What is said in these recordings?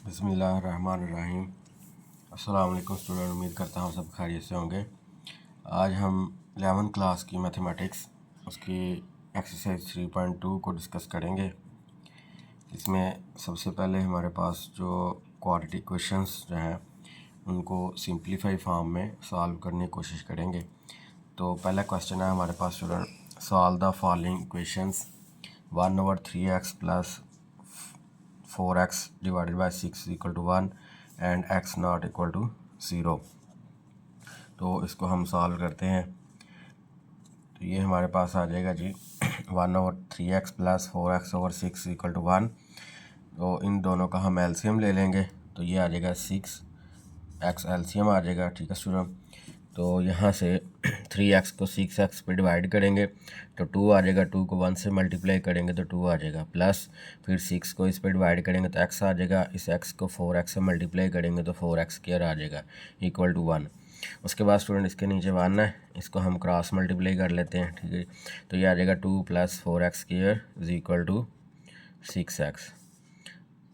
बिस्मिल्लाहिर्रहमानिर्रहीम। अस्सलाम वालेकुम स्टूडेंट, उम्मीद करता हूँ सब खैरियत से होंगे। आज हम 11th क्लास की मैथमेटिक्स उसकी एक्सरसाइज 3.2 को डिस्कस करेंगे। इसमें सबसे पहले हमारे पास जो क्वाड्रेटिक क्वेश्चंस जो हैं उनको सिंप्लीफाई फॉर्म में सॉल्व करने की कोशिश करेंगे। तो पहला क्वेश्चन है हमारे पास student, solve the following equations 1/3x plus 4x divided by 6 equal to 1 and x not equal to 0। तो इसको हम सॉल्व करते हैं। तो ये हमारे पास आ जाएगा जी 1/3x plus 4x/6 equal to 1। तो इन दोनों का हम एलसीएम ले लेंगे, तो ये आ जाएगा 6x एलसीएम आ जाएगा। ठीक है स्टूडेंट, तो यहाँ से 3x को 6x पे डिवाइड करेंगे तो 2 आ जाएगा, 2 को 1 से मल्टीप्लाई करेंगे तो 2 आ जाएगा, प्लस फिर 6 को इस पे डिवाइड करेंगे तो x आ जाएगा, इस x को 4x से मल्टीप्लाई करेंगे तो 4x² आ जाएगा इक्वल टू 1। उसके बाद स्टूडेंट इसके नीचे 1 है, इसको हम क्रॉस मल्टीप्लाई कर लेते हैं। ठीक है, तो ये आ जाएगा 2 + 4x² is equal to 6x।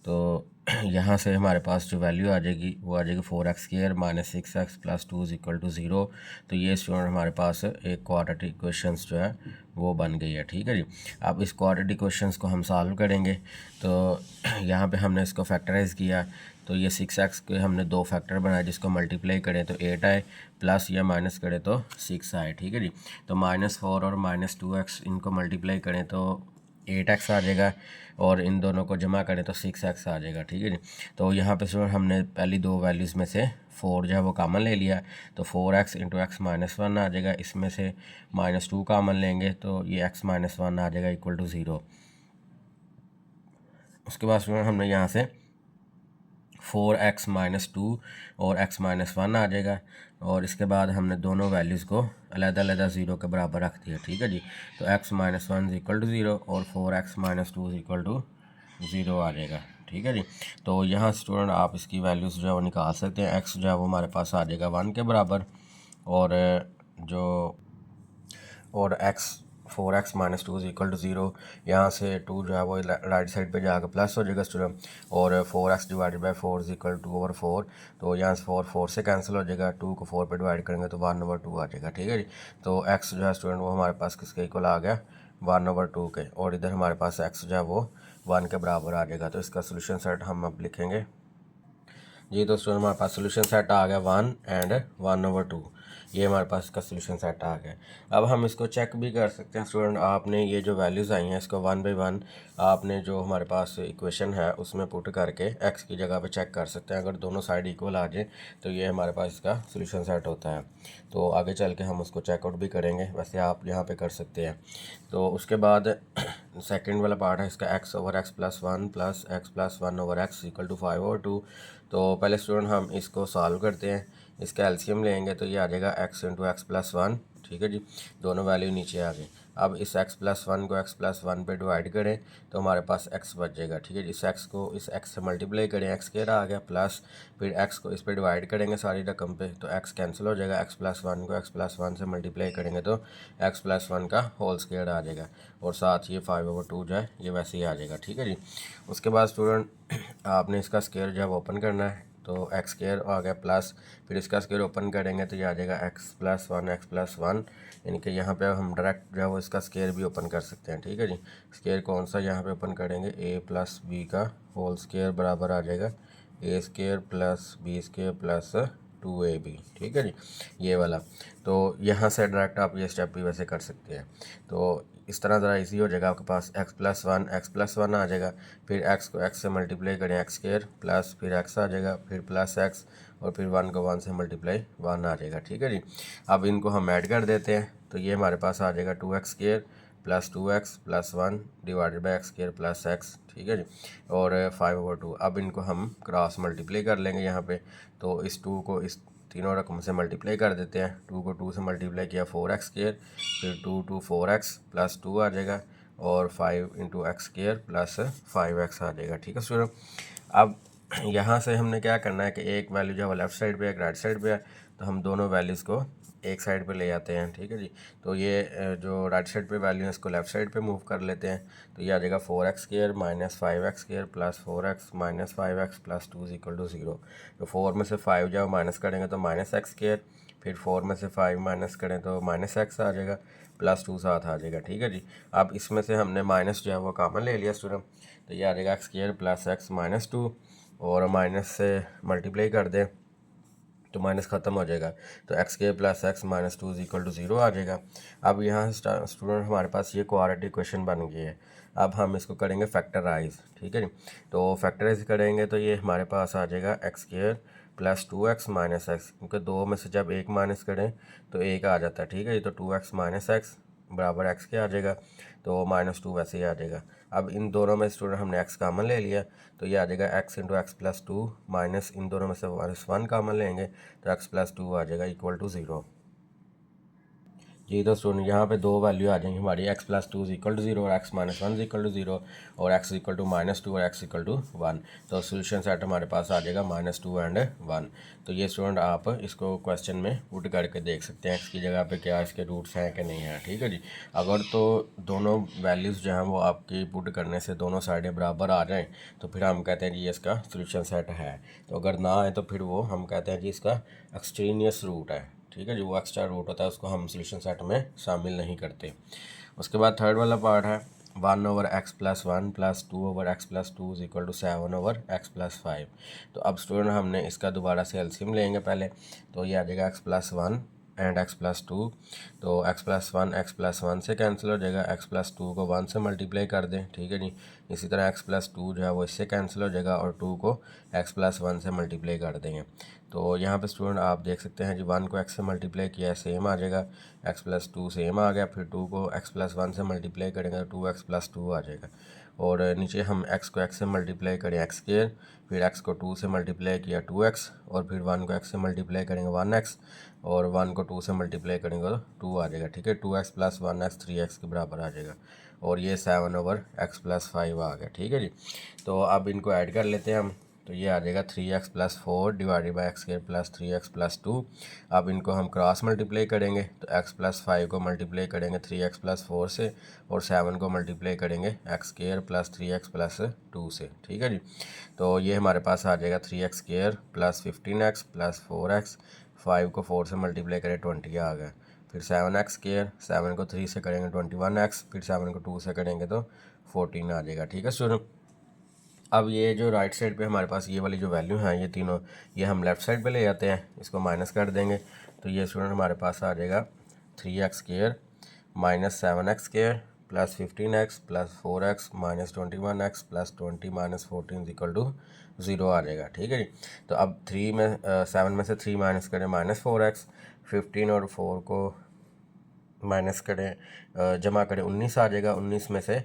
तो यहाँ से हमारे पास जो वैल्यू आ जाएगी वो आ जाएगी 4x² - 6x + 2 is equal to 0। तो ये स्टूडेंट हमारे पास एक क्वाड्रेटिक इक्वेशंस जो है वो बन गई है। ठीक है जी, अब इस क्वाड्रेटिक इक्वेशंस को हम सॉल्व करेंगे। तो यहाँ पे हमने इसको फैक्टराइज़ किया, तो ये 6x के हमने 2 फैक्टर बनाए, जिसको मल्टीप्लाई करें तो 8 आए, प्लस या माइनस करें तो 6 आए। ठीक है जी, तो -4 और -2x इनको मल्टीप्लाई करें तो 8x आ जाएगा, और इन दोनों को जमा करें तो 6x आ जाएगा। ठीक है जी, तो यहाँ पे स्टूडेंट हमने पहली दो वैल्यूज़ में से 4 जो है वो कॉमन ले लिया, तो 4x × x - 1 आ जाएगा। इसमें से -2 कॉमन लेंगे तो ये x - 1 आ जाएगा इक्वल टू 0। उसके बाद स्टूडेंट हमने यहाँ से 4x - 2 और x - 1 आ जाएगा, और इसके बाद हमने दोनों वैल्यूज़ को अलग-अलग 0 के बराबर रख दिया। ठीक है जी, तो x - 1 इक्वल टू 0 और 4x - 2 इक्वल टू 0 आ जाएगा। ठीक है जी, तो यहाँ स्टूडेंट आप इसकी वैल्यूज़ जो है वो निकाल सकते हैं। x जो है वो हमारे पास आ जाएगा 1 के बराबर, और जो x 4x - 2 इक्वल टू 0, यहाँ से 2 जो है वो राइट साइड पे जाकर प्लस हो जाएगा स्टूडेंट, और 4x divided by 4 equal to 2/4। तो यहाँ से 4 से कैंसिल हो जाएगा, 2 को 4 पे डिवाइड करेंगे तो 1/2 आ जाएगा। ठीक है जी, तो x जो है स्टूडेंट वो हमारे पास किसके इक्वल आ गया, 1/2 के, और इधर हमारे पास x जो है वो 1 के बराबर आ जाएगा। तो इसका सोल्यूशन सेट हम अब लिखेंगे जी। तो स्टूडेंट हमारे पास सोल्यूशन सेट आ गया 1 एंड 1/2, ये हमारे पास इसका सोल्यूशन सेट आ गया। अब हम इसको चेक भी कर सकते हैं स्टूडेंट, आपने ये जो वैल्यूज़ आई हैं इसको 1 बाई 1 आपने जो हमारे पास इक्वेशन है उसमें पुट करके x की जगह पे चेक कर सकते हैं। अगर दोनों साइड इक्वल आ जाए तो ये हमारे पास इसका सोल्यूशन सेट होता है। तो आगे चल के हम उसको चेकआउट भी करेंगे, वैसे आप यहाँ पे कर सकते हैं। तो उसके बाद सेकेंड वाला पार्ट है इसका x/x + 1 + x + 1/x equal to 5/2। तो पहले स्टूडेंट हम इसको सॉल्व करते हैं, इसका एलसीएम लेंगे तो ये आ जाएगा x × x + 1। ठीक है जी, दोनों वैल्यू नीचे आ गई। अब इस x + 1 को x + 1 पे डिवाइड करें तो हमारे पास x बच जाएगा। ठीक है जी, इस x को इस x से मल्टीप्लाई करें, x² आ गया, प्लस फिर x को इस पे डिवाइड करेंगे सारी रकम पे तो x कैंसिल हो जाएगा, x + 1 को x + 1 से मल्टीप्लाई करेंगे तो x + 1 का होल स्क्वायर आ जाएगा, और साथ ये 5/2 जो है ये वैसे ही आ जाएगा। ठीक है जी, उसके बाद स्टूडेंट आपने इसका स्क्वायर जो है ओपन करना है, तो x² आ गया, प्लस फिर इसका स्क्वायर ओपन करेंगे तो ये आ जाएगा x + 1 x + 1, यानी कि यहाँ पे हम डायरेक्ट जो है वो इसका स्क्वायर भी ओपन कर सकते हैं। ठीक है जी, स्क्वायर कौन सा यहाँ पे ओपन करेंगे, a + b का होल स्क्वायर बराबर आ जाएगा a² + b² + 2ab। ठीक है जी, ये वाला। तो यहाँ से डायरेक्ट आप ये स्टेप भी वैसे कर सकते हैं। तो इस तरह ज़रा इजी हो जाएगा, आपके पास x + 1 आ जाएगा, फिर x को x से मल्टीप्लाई करें x² प्लस फिर x आ जाएगा, फिर प्लस x, और फिर 1 को 1 से मल्टीप्लाई 1 आ जाएगा। ठीक है जी, अब इनको हम ऐड कर देते हैं तो ये हमारे पास आ जाएगा 2x² + 2x + 1 divided by x² + x। ठीक है जी, और 5/2। अब इनको हम क्रॉस मल्टीप्लाई कर लेंगे यहाँ पे, तो इस 2 को इस तीनों रकम से मल्टीप्लाई कर देते हैं। 2 को 2 से मल्टीप्लाई किया 4x², फिर 2 × 4x + 2 आ जाएगा, और 5 × x² + 5x आ जाएगा। ठीक है स्टूडेंट, अब यहाँ से हमने क्या करना है कि एक वैल्यू जो है वो लेफ़्ट साइड पे है, एक राइट साइड पे है, तो हम दोनों वैल्यूज़ को एक साइड पे ले आते हैं, ठीक है जी। तो ये जो राइट साइड पे वैल्यू है इसको लेफ़्ट साइड पे मूव कर लेते हैं। तो ये आ जाएगा 4x² minus 5x² plus 4x minus 5x plus 2 is equal to 0। तो 4 में से 5 जब माइनस करेंगे तो -x², फिर 4 में से 5 माइनस करें तो -x आ जाएगा, प्लस 2 साथ आ जाएगा, ठीक है जी। अब इसमें से हमने माइनस जो है वो कॉमन ले लिया स्टूडेंट, तो ये आ जाएगा x² प्लस x माइनस 2, और माइनस से मल्टीप्लाई कर दें तो माइनस ख़त्म हो जाएगा। तो x² plus x minus 2 is equal to 0 आ जाएगा। अब यहाँ स्टूडेंट हमारे पास ये क्वाड्रेटिक इक्वेशन बन गई है। अब हम इसको करेंगे फैक्टराइज, ठीक है जी। तो फैक्टराइज करेंगे तो ये हमारे पास आ जाएगा x² plus 2x minus x, क्योंकि दो में से जब एक माइनस करें तो एक आ जाता है, ठीक है जी। तो 2x माइनस x बराबर x के आ जाएगा, तो -2 वैसे ही आ जाएगा। अब इन दोनों में स्टूडेंट हमने x कॉमन ले लिया, तो ये आ जाएगा x into x plus 2 minus इन दोनों में से -1 कॉमन लेंगे तो x प्लस 2 आ जाएगा इक्वल टू 0। जी तो स्टूडेंट यहाँ पे दो वैल्यू आ जाएंगी हमारी, x प्लस 2 इक्वल टू 0 और x माइनस 1 इक्वल टू 0 और x इक्वल टू -2 और x इक्वल टू 1। तो सोल्यूशन सेट हमारे पास आ जाएगा -2 एंड 1। तो ये स्टूडेंट आप इसको क्वेश्चन में पुट करके देख सकते हैं x की जगह पे क्या इसके रूट्स हैं कि नहीं हैं, ठीक है जी। अगर तो दोनों वैल्यूज़ जो हैं वो आपकी पुट करने से दोनों साइडें बराबर आ जाएँ तो फिर हम कहते हैं जी इसका सोल्यूशन सेट है। तो अगर ना आए तो फिर वो हम कहते हैं जी इसका एक्सट्रेनियस रूट है, ठीक है जी। वो एक्स्ट्रा रूट होता है, उसको हम सोल्यूशन सेट में शामिल नहीं करते। उसके बाद थर्ड वाला पार्ट है 1/x plus 1 plus 2/x plus 2 is equal to 7/x plus 5। तो अब स्टूडेंट हमने इसका दोबारा से एलसीएम लेंगे पहले, तो ये आ जाएगा x plus 1 and x plus 2। तो x प्लस 1 से कैंसिल हो जाएगा, x प्लस 2 को 1 से मल्टीप्लाई कर दें, ठीक है जी। इसी तरह x प्लस 2 जो है वो इससे कैंसिल हो जाएगा और 2 को x प्लस 1 से मल्टीप्लाई कर देंगे। तो यहाँ पे स्टूडेंट आप देख सकते हैं जी 1 को x से मल्टीप्लाई किया है सेम आ जाएगा, x प्लस 2 सेम आ गया, फिर 2 को x प्लस 1 से मल्टीप्लाई करेंगे तो 2x प्लस 2 आ जाएगा। और नीचे हम x को x से मल्टीप्लाई करें x², फिर x को 2 से मल्टीप्लाई किया 2x, और फिर 1 को x से मल्टीप्लाई करेंगे 1x, और 1 को 2 से मल्टीप्लाई करेंगे तो 2 आ जाएगा, ठीक है। 2x प्लस 1x 3x के बराबर आ जाएगा, और ये 7/x प्लस 5 आ गया, ठीक है जी। तो अब इनको ऐड कर लेते हैं हम, तो ये आ जाएगा 3x plus 4 divided by x² plus 3x plus 2। अब इनको हम क्रॉस मल्टीप्लाई करेंगे तो x प्लस 5 को मल्टीप्लाई करेंगे 3x प्लस 4 से, और 7 को मल्टीप्लाई करेंगे x² प्लस 3x प्लस 2 से, ठीक है जी। तो ये हमारे पास आ जाएगा 3x² plus 15x plus 4x, 5 को 4 से मल्टीप्लाई करें 20 आ गया, फिर 7x², 7 को 3 से करेंगे 21x, फिर 7 को 2 से करेंगे तो 14 आ जाएगा, ठीक है स्टूडेंट। अब ये जो राइट साइड पे हमारे पास ये वाली जो वैल्यू है ये तीनों, ये हम लेफ़्ट साइड पे ले जाते हैं, इसको माइनस कर देंगे। तो ये स्टूडेंट हमारे पास आ जाएगा 3x² minus 7x² plus 15x plus 4x minus 21x plus 20 minus 14 equal to 0 आ जाएगा, ठीक है जी। तो अब 7 में से 3 माइनस करें -4x, 15 और 4 को माइनस करें जमा करें 19 आ जाएगा, 19 में से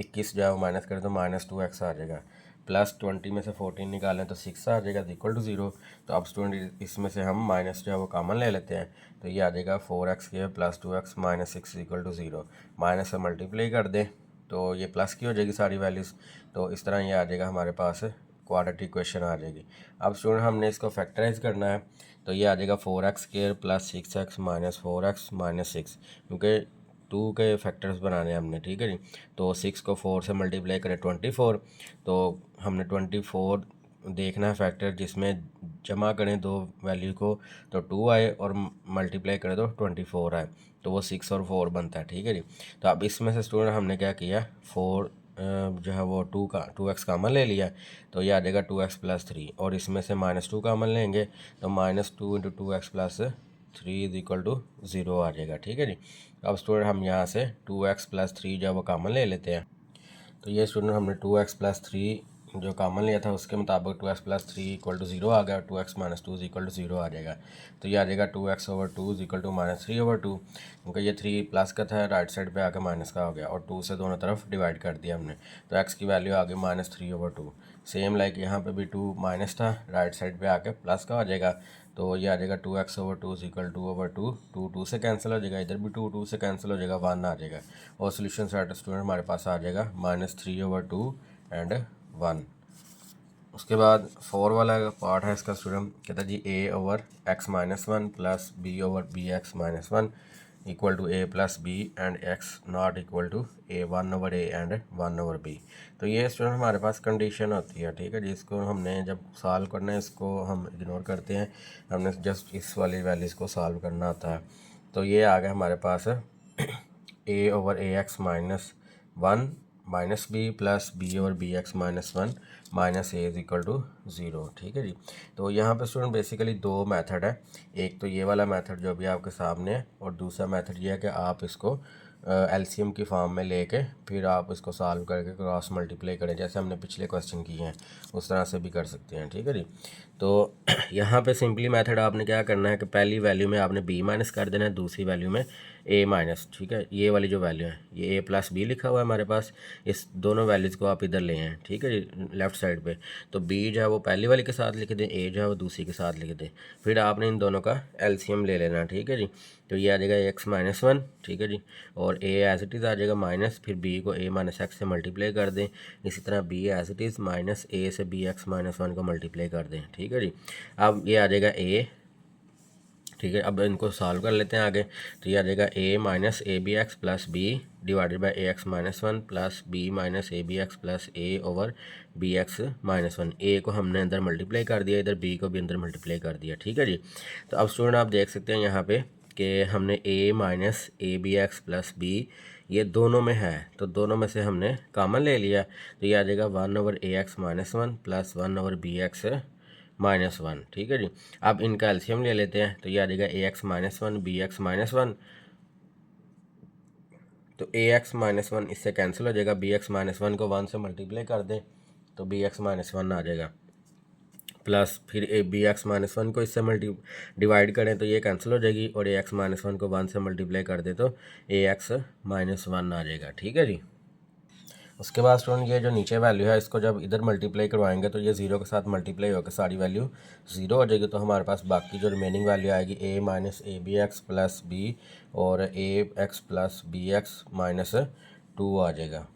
21 जो है वो माइनस करें तो -2x आ जाएगा, प्लस 20 में से 14 निकालें तो 6 आ जाएगा इक्वल टू 0। तो अब स्टूडेंट इसमें से हम माइनस जो है वो कॉमन ले लेते हैं, तो ये आ जाएगा 4x² plus 2x minus 6 equal to 0। Minus से मल्टीप्लाई कर दें तो ये प्लस की हो जाएगी सारी वैल्यूज़, तो इस तरह ये आ जाएगा हमारे पास क्वाड्रेटिक इक्वेशन आ जाएगी। अब स्टूडेंट हमने इसको फैक्टराइज करना है, तो ये आ जाएगा 4x² plus 6x minus 4x minus 6, क्योंकि 2 के फैक्टर्स बनाने हैं हमने, ठीक है जी। तो 6 को 4 से मल्टीप्लाई करें 24, तो हमने 24 देखना है फैक्टर जिसमें जमा करें दो वैल्यू को तो 2 आए और मल्टीप्लाई करें तो 24 आए, तो वो 6 और 4 बनता है, ठीक है जी। तो अब इसमें से स्टूडेंट हमने क्या किया, 4 जो है वो 2x कॉमन ले लिया, तो ये आ जाएगा 2x प्लस 3, और इसमें से -2 कॉमन लेंगे तो -2 into 2x plus 3 is equal to 0 आ जाएगा, ठीक है जी। अब स्टूडेंट हम यहाँ से 2x प्लस 3 जो है वो कॉमन ले लेते हैं, तो ये स्टूडेंट हमने 2x प्लस 3 जो कॉमन लिया था उसके मुताबिक 2x प्लस 3 इक्वल टू 0 आ गया, 2x माइनस 2 इक्वल टू 0 आ जाएगा। तो ये आ जाएगा 2x/2 इक्वल टू -3/2, क्योंकि ये 3 प्लस का था राइट साइड पे आके माइनस का हो गया, और 2 से दोनों तरफ डिवाइड कर दिया हमने, तो x की वैल्यू आ गई -3/2। सेम लाइक यहाँ पे भी 2 माइनस था, राइट साइड पे आके प्लस का हो जाएगा, तो ये आ जाएगा 2x/2 इक्वल 2/2, 2 से कैंसिल हो जाएगा, इधर भी 2 से कैंसिल हो जाएगा, 1 आ जाएगा, और सोल्यूशन सेट स्टूडेंट हमारे पास आ जाएगा -3/2 एंड 1। उसके बाद 4 वाला पार्ट है इसका स्टूडेंट, कहता है जी a over x minus one plus B over B x minus one equal to a plus B and x not equal to a one over a and one over b। तो ये student हमारे पास condition होती है, ठीक है जी। इसको हमने जब सॉल्व करना है इसको हम इग्नोर करते हैं, हमने जस्ट इस वाली वैल्यूज़ को सॉल्व करना होता है। तो ये आ गया हमारे पास a over A x minus one minus B plus B over B x minus one minus A is equal to zero, ठीक है जी। तो यहाँ पे स्टूडेंट बेसिकली दो मेथड है, एक तो ये वाला मेथड जो भी आपके सामने है, और दूसरा मेथड ये है कि आप इसको एलसीएम की फॉर्म में लेके फिर आप इसको सॉल्व करके क्रॉस मल्टीप्लाई करें, जैसे हमने पिछले क्वेश्चन किए हैं उस तरह से भी कर सकते हैं, ठीक है जी। तो यहाँ पे सिंपली मेथड आपने क्या करना है कि पहली वैल्यू में आपने b माइनस कर देना है, दूसरी वैल्यू में a माइनस, ठीक है। ये वाली जो वैल्यू है ये a प्लस बी लिखा हुआ है हमारे पास, इस दोनों वैल्यूज़ को आप इधर ले हैं, ठीक है जी, लेफ़्ट साइड पे। तो b जो है वो पहली वाली के साथ लिख दें, a जो है वो दूसरी के साथ लिख दें, फिर आपने इन दोनों का एलसीएम ले लेना, ठीक है जी। तो ये आ जाएगा x माइनस वन, ठीक है जी, और a एज इट इज़ आ जाएगा माइनस, फिर b को a माइनस एक्स से मल्टीप्लाई कर दें, इसी तरह b as it is minus a से b एक्स माइनस वन को मल्टीप्लाई कर दें, ठीक है जी। अब ये आ जाएगा a, ठीक है। अब इनको सॉल्व कर लेते हैं आगे। तो ये आ जाएगा a minus A B x plus B divided by A x minus one plus B minus A B x plus a over B x minus one. a को हमने अंदर मल्टीप्लाई कर दिया, इधर b को भी अंदर मल्टीप्लाई कर दिया, ठीक है जी। तो अब स्टूडेंट आप देख सकते हैं यहाँ पे कि हमने a minus A B x plus B ये दोनों में है, तो दोनों में से हमने कॉमन ले लिया। तो ये आ जाएगा वन ओवर ए x minus one plus one over B x minus one, ठीक है जी। अब इनका एलसीएम ले लेते हैं। तो ये आ जाएगा a x minus one b x minus one, तो ए एक्स माइनस वन इससे कैंसिल हो जाएगा, बी एक्स माइनस वन को वन से मल्टीप्लाई कर दें तो बी एक्स माइनस वन आ जाएगा, प्लस फिर a B x minus one को इससे डिवाइड करें तो ये कैंसिल हो जाएगी, और ए एक्स माइनस वन को वन से मल्टीप्लाई कर दें तो ए एक्स माइनस वन आ जाएगा, ठीक है जी। उसके बाद स्टूडेंट ये जो नीचे वैल्यू है इसको जब इधर मल्टीप्लाई करवाएंगे तो ये ज़ीरो के साथ मल्टीप्लाई होकर सारी वैल्यू ज़ीरो हो जाएगी। तो हमारे पास बाकी जो रिमेनिंग वैल्यू आएगी a minus A B x plus b और a x plus b x minus two आ जाएगा।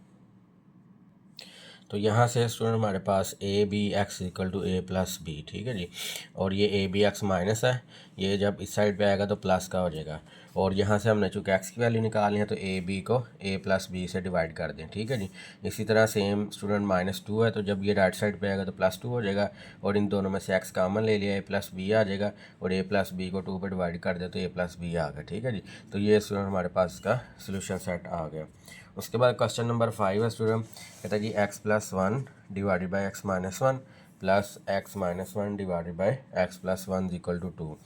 तो यहाँ से स्टूडेंट हमारे पास a B x equal to a plus b, ठीक है जी। और ये ए बी एक्स माइनस है, ये जब इस साइड पे आएगा तो प्लस का हो जाएगा, और यहाँ से हमने चूँकि एक्स की वैल्यू निकालनी है तो ए बी को ए प्लस बी से डिवाइड कर दें, ठीक है जी। इसी तरह सेम स्टूडेंट माइनस टू है, तो जब ये राइट साइड पे आएगा तो प्लस टू हो जाएगा, और इन दोनों में से एक्स कॉमन ले लिया, ए प्लस बी आ जाएगा, और ए प्लस बी को टू पे डिवाइड कर दे तो ए प्लस बी आ गया, ठीक है जी। तो ये स्टूडेंट हमारे पास इसका सोल्यूशन सेट आ गया। उसके बाद क्वेश्चन नंबर 5 है स्टूडेंट, कहता है जी x plus one divided by x minus one plus x minus one divided by x plus one equal to two.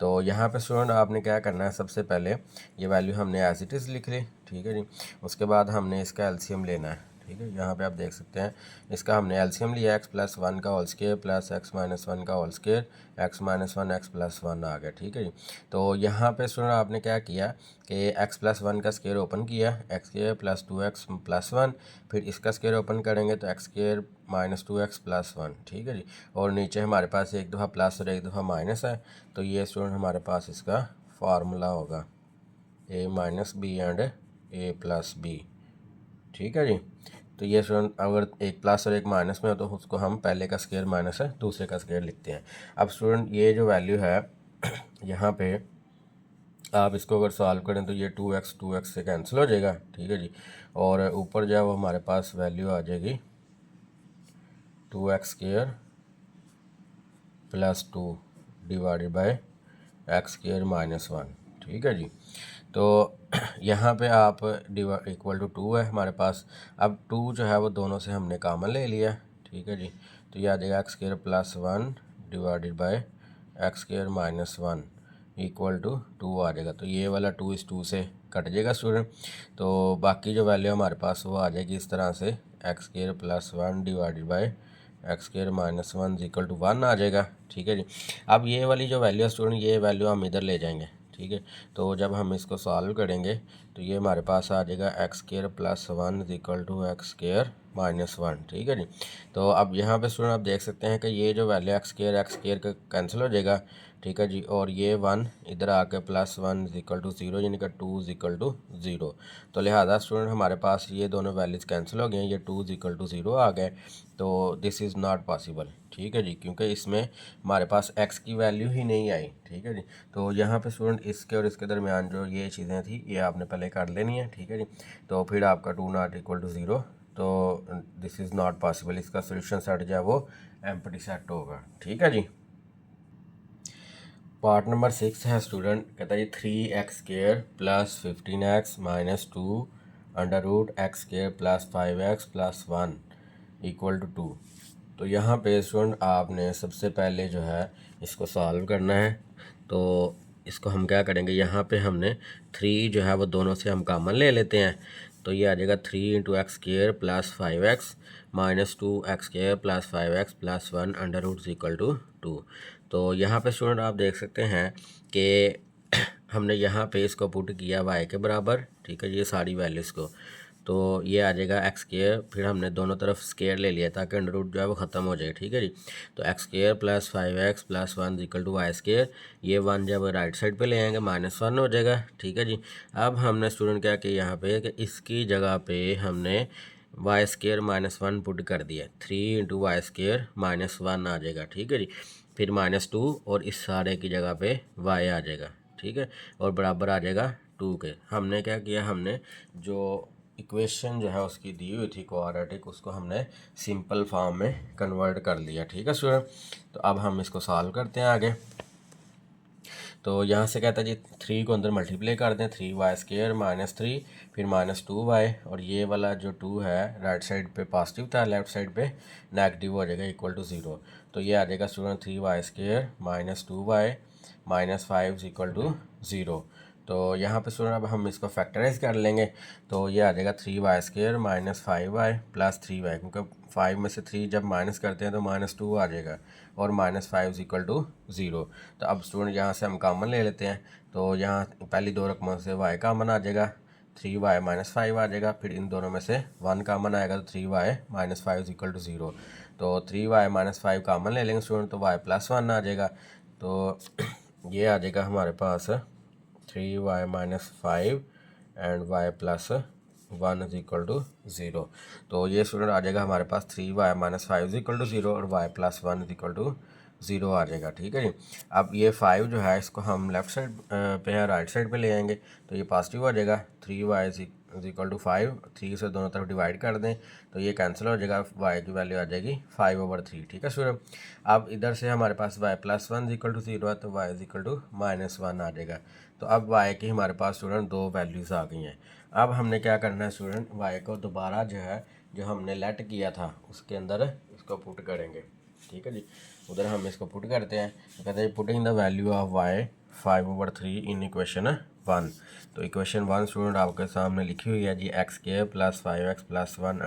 तो यहाँ पे स्टूडेंट आपने क्या करना है, सबसे पहले ये वैल्यू हमने एज इट इज़ लिख ली, ठीक है जी। उसके बाद हमने इसका एलसीएम लेना है, ठीक है। यहाँ पे आप देख सकते हैं इसका हमने एलसीएम लिया, एक्स प्लस वन का whole square plus x minus one का whole square, x minus one x plus one आ गया, ठीक है जी। तो यहाँ पे स्टूडेंट आपने क्या किया कि एक्स प्लस वन का स्क्वायर ओपन किया, x square plus two x plus one, फिर इसका स्क्वायर ओपन करेंगे तो x square minus two x plus one, ठीक है जी। और नीचे हमारे पास एक दफ़ा प्लस और एक दफ़ा माइनस है, तो ये स्टूडेंट हमारे पास इसका फार्मूला होगा a minus b and a plus b, ठीक है जी। तो ये स्टूडेंट अगर एक प्लस और एक माइनस में हो तो उसको हम पहले का स्क्वायर माइनस है दूसरे का स्क्वायर लिखते हैं। अब स्टूडेंट ये जो वैल्यू है यहाँ पे आप इसको अगर सॉल्व करें तो ये 2x से कैंसिल हो जाएगा, ठीक है जी। और ऊपर जो है वो हमारे पास वैल्यू आ जाएगी 2x² plus two divided by x² minus one, ठीक है जी। तो यहाँ पे आप इक्वल टू टू है हमारे पास, अब टू जो है वो दोनों से हमने कॉमन ले लिया, ठीक है जी। तो ये आ जाएगा x² plus one divided by x² minus one equal to two आ जाएगा। तो ये वाला टू इस टू से कट जाएगा स्टूडेंट, तो बाकी जो वैल्यू हमारे पास वो आ जाएगी इस तरह से x² plus one divided by x² minus one equal to one आ जाएगा, ठीक है जी। अब ये वाली जो वैल्यू है स्टूडेंट ये वैल्यू हम इधर ले जाएंगे, ठीक है। तो जब हम इसको सॉल्व करेंगे तो ये हमारे पास आ जाएगा x² plus one equal to x² minus one, ठीक है जी। तो अब यहाँ पे स्टूडेंट आप देख सकते हैं कि ये जो वैल्यू x² का कैंसिल हो जाएगा, ठीक है जी। और ये 1 इधर आके +1 इज इक्वल टू 0, यानी कि 2 इज इक्वल टू 0। तो लिहाजा स्टूडेंट हमारे पास ये दोनों वैल्यूज कैंसिल हो गए, ये 2 इज इक्वल टू 0 आ गए। तो दिस इज़ नॉट पॉसिबल, ठीक है जी, क्योंकि इसमें हमारे पास x की वैल्यू ही नहीं आई, ठीक है जी। तो यहाँ पे स्टूडेंट इसके और इसके दरमियान जो ये चीज़ें थी ये आपने पहले कर लेनी है, ठीक है जी। तो फिर आपका 2 नॉट इक्वल टू 0, तो दिस इज़ नॉट पॉसिबल, इसका सोल्यूशन सेट जो है वो एम्प्टी सेट होगा, ठीक है जी। पार्ट नंबर 6 है स्टूडेंट, कहता है जी 3x² + 15x - 2 √x² + 5x + 1 equal to 2। तो यहाँ पे स्टूडेंट आपने सबसे पहले जो है इसको सॉल्व करना है। तो इसको हम क्या करेंगे, यहाँ पे हमने 3 जो है वो दोनों से हम कॉमन ले लेते हैं। तो ये आ जाएगा 3 × x² + 5x - 2x² + 5x + 1 √= 2। तो यहाँ पे स्टूडेंट आप देख सकते हैं कि हमने यहाँ पे इसको पुट किया y के बराबर, ठीक है, ये सारी वैल्यूज़ को। तो ये आ जाएगा x², फिर हमने दोनों तरफ स्केयर ले लिया ताकि अंडर रूट जो है वो ख़त्म हो जाए, ठीक है जी। तो x² + 5x + 1 = y², ये 1 जब राइट साइड पे ले आएंगे -1 हो जाएगा, ठीक है जी। अब हमने स्टूडेंट क्या किया यहाँ पे कि इसकी जगह पे हमने y² -1 पुट कर दिया, 3 × y² -1 आ जाएगा, ठीक है जी। फिर -2 और इस सारे की जगह पे y आ जाएगा, ठीक है, और बराबर आ जाएगा 2 के। हमने क्या किया, हमने जो इक्वेशन जो है उसकी दी हुई थी क्वाड्रेटिक, उसको हमने सिंपल फॉर्म में कन्वर्ट कर लिया, ठीक है स्टूडेंट। तो अब हम इसको सॉल्व करते हैं आगे। तो यहाँ से कहता है जी 3 को अंदर मल्टीप्लाई कर दें, 3y² - 3 फिर -2y, और ये वाला जो 2 है राइट साइड पे पॉजिटिव था, लेफ्ट साइड पे नेगेटिव हो जाएगा इक्वल टू 0। तो ये आ जाएगा स्टूडेंट 3y² - 2y - 5 = 0। तो यहाँ पे स्टूडेंट अब हम इसको फैक्टराइज कर लेंगे। तो ये आ जाएगा 3y² - 5y + 3y, क्योंकि 5 में से 3 जब माइनस करते हैं तो -2 आ जाएगा, और -5 = 0। तो अब स्टूडेंट यहाँ से हम कॉमन ले लेते हैं। तो यहाँ पहली दो रकमों से y कॉमन आ जाएगा, 3y - 5 आ जाएगा, फिर इन दोनों में से 1 कॉमन आएगा, तो 3y - 5 = 0। तो 3y - 5 कॉमन ले लेंगे स्टूडेंट, तो y + 1 आ जाएगा। तो ये आ जाएगा हमारे पास 3y - 5 एंड y + 1 = 0। तो ये स्टूडेंट आ जाएगा हमारे पास 3y - 5 = 0 और y + 1 = 0 आ जाएगा, ठीक है जी। अब ये 5 जो है इसको हम लेफ़्ट साइड पे है, राइट साइड पे ले आएंगे, तो ये पॉजिटिव आ जाएगा। 3y = 5, 3 से दोनों तरफ डिवाइड कर दें तो ये कैंसिल हो जाएगा, y की वैल्यू आ जाएगी 5/3, ठीक है स्टूडेंट। अब इधर से हमारे पास y + 1 = 0 है, तो y = -1 आ जाएगा। तो अब y की हमारे पास स्टूडेंट दो वैल्यूज़ आ गई हैं। अब हमने क्या करना है स्टूडेंट, y को दोबारा जो है जो हमने लेट किया था उसके अंदर इसको पुट करेंगे, ठीक है जी। उधर हम इसको पुट करते हैं, तो कहते हैं putting the value of y 5/3 in equation 1। तो इक्वेशन 1 स्टूडेंट आपके सामने लिखी हुई है जी, x² + 5x + 1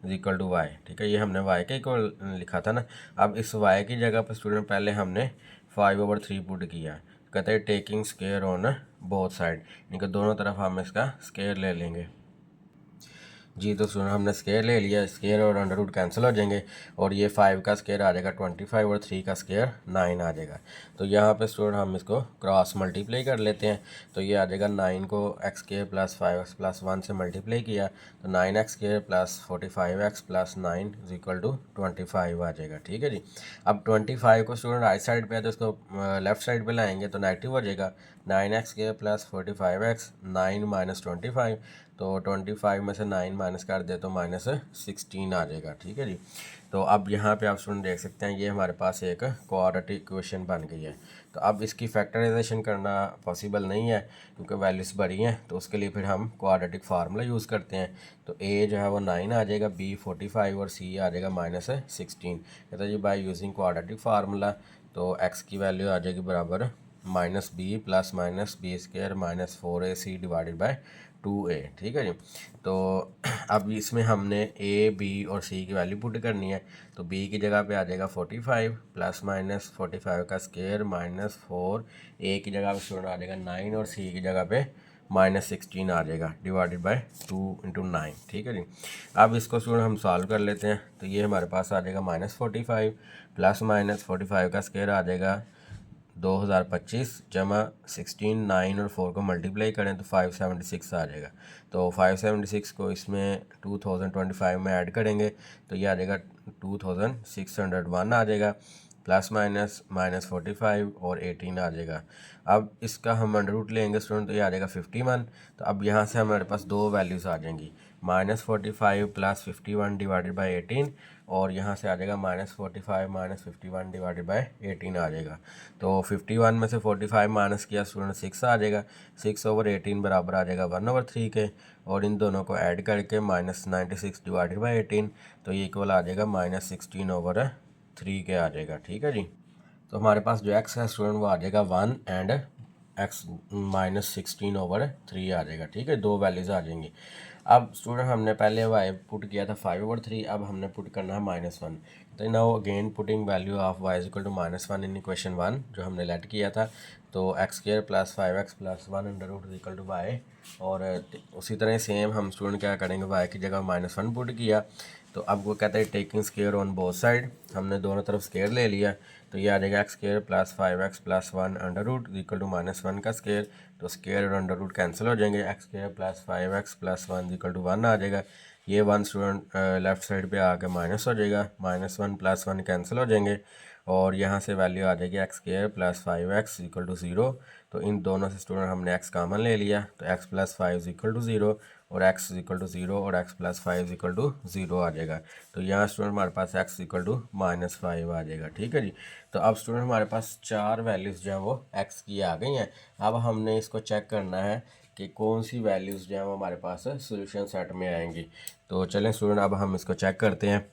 √ y, ठीक है। ये हमने y के इक्वल लिखा था ना। अब इस y की जगह पर स्टूडेंट पहले हमने 5/3 पुट किया। कहते हैं taking square on both side, यानी कि दोनों तरफ हम इसका स्केयर ले लेंगे जी। तो सुना हमने स्केयर ले लिया, स्केयर और अंडर रूट कैंसिल हो जाएंगे, और ये 5 का स्केयर आ जाएगा 25 और 3 का स्केयर 9 आ जाएगा। तो यहाँ पे स्टूडेंट हम इसको क्रॉस मल्टीप्लाई कर लेते हैं। तो ये आ जाएगा 9 को x² + 5x + 1 से मल्टीप्लाई किया, तो 9x² + 45x + 9 = 25 आ जाएगा, ठीक है जी। अब 25 को स्टूडेंट राइट साइड पे है तो इसको लेफ्ट साइड पे लाएंगे तो नेगेटिव हो जाएगा। 9x² + 45x 9 - 25, तो 25 में से 9 माइनस कर दे तो -16 आ जाएगा, ठीक है जी। तो अब यहाँ पे आप स्टूडेंट देख सकते हैं ये हमारे पास एक क्वाड्रेटिक इक्वेशन बन गई है। तो अब इसकी फैक्टराइजेशन करना पॉसिबल नहीं है क्योंकि वैल्यूज़ बड़ी हैं, तो उसके लिए फिर हम क्वाड्रेटिक फार्मूला यूज़ करते हैं। तो a जो है वो 9 आ जाएगा, b 45 और c आ जाएगा -16। कहता है जी बाय यूजिंग क्वाड्रेटिक फार्मूला, तो x की वैल्यू आ जाएगी बराबर -b + -b² - 4ac / 2a, ठीक है जी। तो अब इसमें हमने a, b और c की वैल्यू पुट करनी है। तो b की जगह पे आ जाएगा 45 ± 45 का स्केयर -4, a की जगह पे स्टूडेंट आ जाएगा 9 और c की जगह पे -16 आ जाएगा / 2 × 9, ठीक है जी। अब इसको स्टूडेंट हम सॉल्व कर लेते हैं। तो ये हमारे पास आ जाएगा -45 ± 45 का स्केयर आ जाएगा 2025 जमा 16, 9 और 4 को मल्टीप्लाई करें तो 576 आ जाएगा। तो 576 को इसमें 2025 में ऐड करेंगे तो ये आ जाएगा 2601 आ जाएगा, प्लस माइनस -45 और 18 आ जाएगा। अब इसका हम अंडर रूट लेंगे स्टूडेंट तो ये आ जाएगा 51। तो अब यहाँ से हमारे पास दो वैल्यूज़ आ जाएंगी, -45 प्लस 51 डिवाइडेड बाई 18, और यहाँ से आ जाएगा -45 माइनस 51 डिवाइडेड बाई 18 आ जाएगा। तो 51 में से 45 माइनस किया स्टूडेंट 6 आ जाएगा, 6/18 बराबर आ जाएगा 1/3 के, और इन दोनों को ऐड करके -96 डिवाइडेड बाई 18, तो ये इक्वल आ जाएगा -16/3 के आ जाएगा। ठीक है जी। तो हमारे पास जो x है स्टूडेंट वो आ जाएगा 1 एंड x -16/3 आ जाएगा। ठीक है, दो वैल्यूज़ आ जाएंगी। अब स्टूडेंट हमने पहले y पुट किया था 5/3, अब हमने पुट करना है -1। तो now again putting value of y equal to -1 in equation 1 जो हमने लेट किया था। तो x² + 5x + 1 under root equal to y, और उसी तरह सेम हम स्टूडेंट क्या करेंगे, y की जगह -1 पुट किया। तो अब वो कहता है taking square on both side, हमने दोनों तरफ स्केयर ले लिया। तो ये आ जाएगा x² + 5x + 1 under root equal to -1 का स्केयर। तो स्केयर और अंडर रूट कैंसिल हो जाएंगे, x² + 5x + 1 इक्वल टू 1 आ जाएगा। ये 1 स्टूडेंट लेफ्ट साइड पे आके माइनस हो जाएगा, -1 + 1 कैंसिल हो जाएंगे, और यहाँ से वैल्यू आ जाएगी x² + 5x इक्वल टू 0। तो इन दोनों से स्टूडेंट हमने x कॉमन ले लिया, तो x + 5 इक्वल टू 0, और x इक्वल टू 0 और x + 5 इक्वल टू 0 आ जाएगा। तो यहाँ स्टूडेंट हमारे पास x इक्वल टू -5 आ जाएगा। ठीक है जी। तो अब स्टूडेंट हमारे पास चार वैल्यूज़ जो हैं वो x की आ गई हैं। अब हमने इसको चेक करना है कि कौन सी वैल्यूज़ जो हैं वो हमारे पास सोल्यूशन सेट में आएंगी। तो चलें स्टूडेंट अब हम इसको चेक करते हैं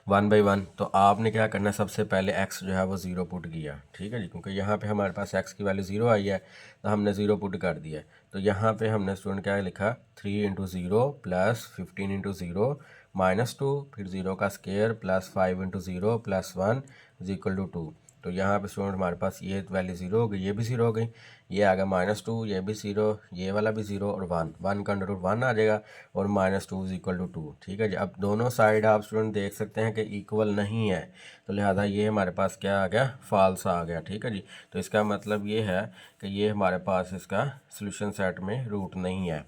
1 बाई 1। तो आपने क्या करना है, सबसे पहले x जो है वो 0 पुट किया। ठीक है जी, क्योंकि यहाँ पे हमारे पास x की वैल्यू 0 आई है तो हमने 0 पुट कर दिया। तो यहाँ पे हमने स्टूडेंट क्या लिखा, 3 × 0 + 15 × 0 -2, फिर 0 का स्केयर + 5 × 0 + 1 इक्वल टू 2। तो यहाँ पे स्टूडेंट हमारे पास ये वैल्यू 0 हो गई, ये भी 0 हो गई, ये आ गया -2, ये भी 0, ये वाला भी 0 और 1 का अंडर रूट 1 आ जाएगा, और -2 इक्वल टू 2। ठीक है जी। अब दोनों साइड आप स्टूडेंट देख सकते हैं कि इक्वल नहीं है, तो लिहाजा ये हमारे पास क्या आ गया, फॉल्स आ गया। ठीक है जी। तो इसका मतलब ये है कि ये हमारे पास इसका सोल्यूशन सेट में रूट नहीं है।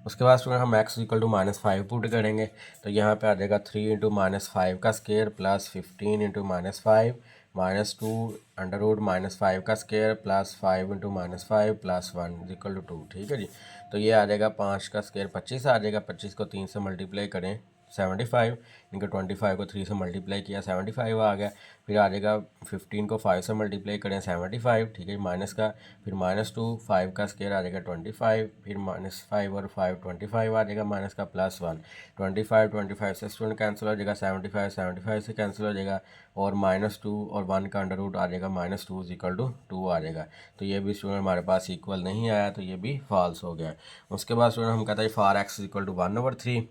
उसके बाद स्टूडेंट हम x इक्वल टू -5 पुट करेंगे। तो यहाँ पे आ जाएगा 3 × -5 का स्केयर + 15 × -5 -2 अंडर रूट -5 का स्केयर + 5 × -5 + 1 इक्वल टू 2। ठीक है जी। तो ये आ जाएगा 5 का स्केयर 25 आ जाएगा, 25 को 3 से मल्टीप्लाई करें 75, इनका 25 को 3 से मल्टीप्लाई किया 75 आ गया। फिर आ जाएगा 15 को 5 से मल्टीप्लाई करें 75। ठीक है, माइनस का, फिर -2, 5 का स्केयर आ जाएगा 25, फिर -5 और 5 25 आ जाएगा, माइनस का +1 25 से स्टूडेंट कैंसिल हो जाएगा, 75 से कैंसिल हो जाएगा, और -2 और 1 का अंडर रूट आ जाएगा, -2 इक्वल टू 2 आ जाएगा। तो ये भी स्टूडेंट हमारे पास इक्वल नहीं आया, तो ये भी फॉल्स हो गया। उसके बाद स्टूडेंट हम कहते हैं फॉर x इक्वल टू 1/3।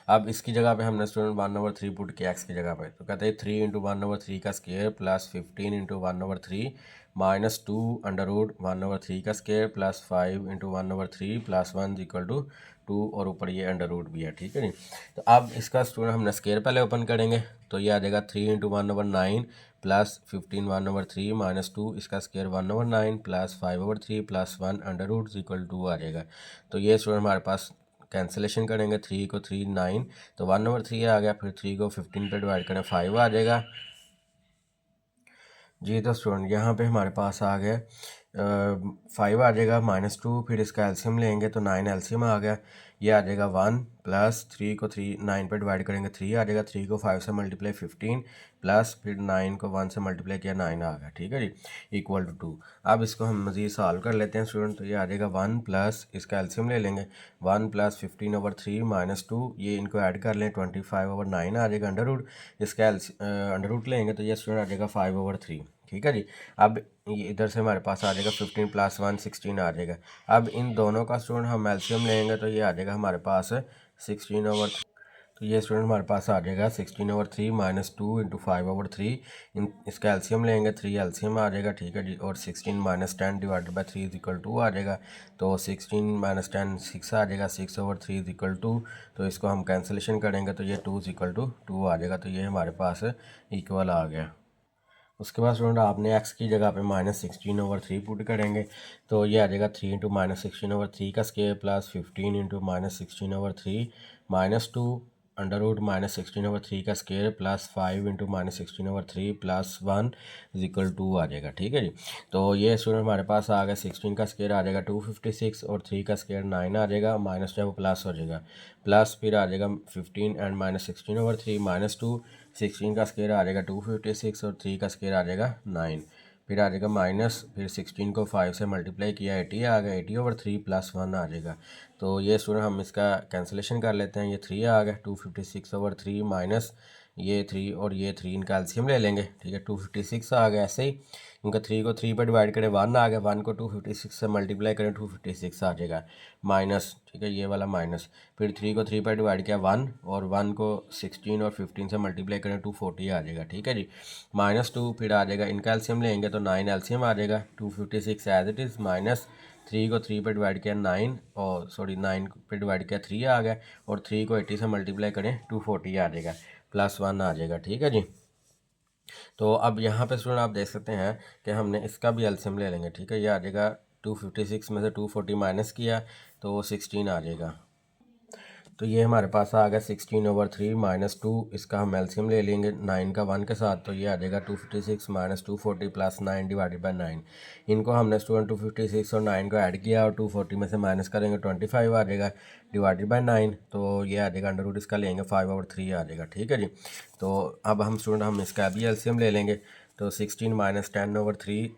अब इसकी जगह पे हमने स्टूडेंट 1/3 पुट किया x की जगह पे, तो कहते हैं 3 × 1/3 का स्केयर + 15 × 1/3 -2 अंडर रूट 1/3 का स्केयर + 5 × 1/3 + 1 इक्वल टू 2, और ऊपर ये अंडर रूट भी है। ठीक है जी। तो अब इसका स्टूडेंट हमने स्केयर पहले ओपन करेंगे, तो ये आ जाएगा 3 × 1/9 + 15 1/3 -2, इसका स्केयर 1/9 + 5/3 + 1 अंडर रूट इक्वल 2 आ जाएगा। तो ये स्टूडेंट हमारे पास कैंसिलेशन करेंगे, 3 को 3 9, तो 1/3 आ गया, फिर 3 को 15 पे डिवाइड करें 5 आ जाएगा जी। तो स्टूडेंट यहाँ पे हमारे पास आ गया 5 आ जाएगा, -2, फिर इसका एलसीएम लेंगे तो 9 एलसीएम आ गया, ये आ जाएगा 1 + 3 को 9 पे डिवाइड करेंगे 3 आ जाएगा, 3 को 5 से मल्टीप्लाई 15 प्लस फिर 9 को 1 से मल्टीप्लाई किया 9 आ गया। ठीक है जी, इक्वल टू 2। अब इसको हम मज़ीद सॉल्व कर लेते हैं स्टूडेंट। तो ये आ जाएगा 1 प्लस इसका एलसीएम ले लेंगे, 1 + 15/3 -2, ये इनको ऐड कर लें 25/9 आ जाएगा अंडर रूट, इसका अंडर रूट लेंगे तो ये स्टूडेंट आ जाएगा 5/3। ठीक है जी। अब ये इधर से हमारे पास आ जाएगा 15 + 1 16 आ जाएगा। अब इन दोनों का स्टूडेंट हम एलसीएम लेंगे तो ये आ जाएगा हमारे पास 16/3। तो ये स्टूडेंट हमारे पास आ जाएगा 16/3 -2 × 5/3। इसका एलसीएम लेंगे, 3 एलसीएम आ जाएगा। ठीक है जी, और 16 - 10 डिवाइडेड बाई 3 इक्वल 2 आ जाएगा। तो 16 - 10 6 आ जाएगा, 6/3 इक्वल 2। तो इसको हम कैंसिलेशन करेंगे तो ये 2 इक्वल टू 2 आ जाएगा। तो ये हमारे पास इक्वल आ गया। उसके बाद स्टूडेंट आपने x की जगह पे -16/3 पुट करेंगे, तो ये आ जाएगा 3 इंटू -16/3 का square plus 15 into -16/3 -2 under root -16/3 का square plus 5 into -16/3 plus 1 equal to आ जाएगा। ठीक है जी। तो ये स्टूडेंट हमारे पास आ गया 16 का स्केयर आ जाएगा 256 और 3 का स्केयर 9 आ जाएगा, माइनस जो है वो प्लस हो जाएगा, प्लस फिर आ जाएगा 15 एंड -16/3 -2 16 का स्केयर आ जाएगा 256 और 3 का स्केयर आ जाएगा 9, फिर आ जाएगा माइनस, फिर 16 को 5 से मल्टीप्लाई किया 80 आ गया, 80/3 प्लस 1 आ जाएगा। तो ये स्टूडेंट हम इसका कैंसिलेशन कर लेते हैं, ये 3 आ गया 256/3 माइनस ये 3 और ये 3 इनका एलसीएम ले लेंगे। ठीक है, 256 आ गया, ऐसे ही इनका 3 को 3 पर डिवाइड करें 1 आ गया, 1 को 256 से मल्टीप्लाई करें 256 आ जाएगा माइनस। ठीक है, ये वाला माइनस, फिर 3 को 3 पर डिवाइड किया 1 और 1 को 16 और 15 से मल्टीप्लाई करें 240 आ जाएगा। ठीक है जी, -2 फिर आ जाएगा, इनका एलसीएम लेंगे तो 9 एलसीएम आ जाएगा, 256 एज इट इज़ माइनस 3 को 3 पर डिवाइड किया 9 और सॉरी 9 पर डिवाइड किया 3 आ गया और 3 को 80 से मल्टीप्लाई करें 240 आ जाएगा, प्लस 1 आ जाएगा। ठीक है जी। तो अब यहाँ पे स्टूडेंट आप देख सकते हैं कि हमने इसका भी एलसीएम ले लेंगे। ठीक है, ये आ जाएगा 256 में से 240 माइनस किया तो 16 आ जाएगा। तो ये हमारे पास आ गया 16/3 -2, इसका हम एलसीएम ले लेंगे 9 का 1 के साथ, तो ये आ जाएगा 256 - 240 प्लस 9 डिवाइडेड बाई 9। इनको हमने स्टूडेंट 256 और 9 को ऐड किया और 240 में से माइनस करेंगे 25 आ जाएगा डिवाइडेड बाई 9, तो ये आ जाएगा अंडर रूट इसका लेंगे 5/3 आ जाएगा। ठीक है जी। तो अब हम स्टूडेंट हम इसका भी एलसीएम ले लेंगे, तो 16 - 10/3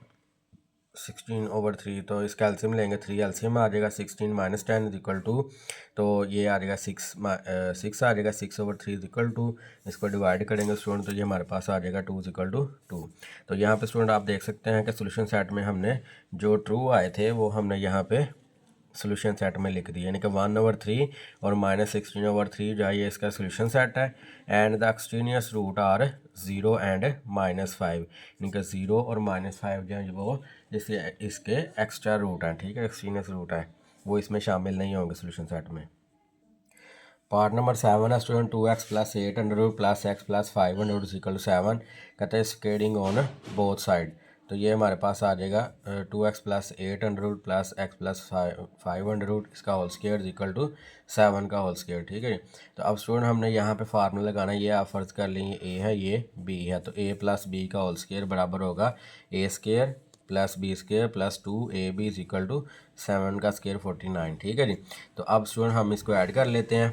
16/3, तो इसका एलसीएम लेंगे 3 एलसीएम आ जाएगा 16 - 10 इक्वल टू, तो ये आ जाएगा 6 आ जाएगा 6/3 इक्वल टू, इसको डिवाइड करेंगे स्टूडेंट तो ये हमारे पास आ जाएगा 2 इक्वल टू 2। तो यहाँ पे स्टूडेंट आप देख सकते हैं कि सोल्यूशन सेट में हमने जो ट्रू आए थे वो हमने यहाँ पे सोल्यूशन सेट में लिख दिया, यानी कि 1/3 और -16/3 जो है ये इसका सोल्यूशन सेट है, and the extraneous root are 0 and -5, यानी कि 0 और -5 जो है वो जैसे इसके एक्स्ट्रा रूट हैं। ठीक है, एक्सट्रेनियस रूट है वो इसमें शामिल नहीं होंगे सोल्यूशन सेट में। पार्ट नंबर 7 है student 2x + 8 under root plus x + 5 under root equal to 7, कहते हैं स्केडिंग ऑन बोथ साइड। तो ये हमारे पास आ जाएगा 2x + 8 under root plus x + 5 under root इसका होल स्क्वायर इक्वल टू 7 का होल स्क्वायर। ठीक है, तो अब स्टूडेंट हमने यहाँ पे फार्मूला लगाना है, ये आप फर्ज कर लेंगे a है ये b है, तो a + b का होल स्क्वायर बराबर होगा a² + b² + 2ab equal to 7 का स्क्वायर 49। ठीक है जी। तो अब स्टूडेंट हम इसको ऐड कर लेते हैं,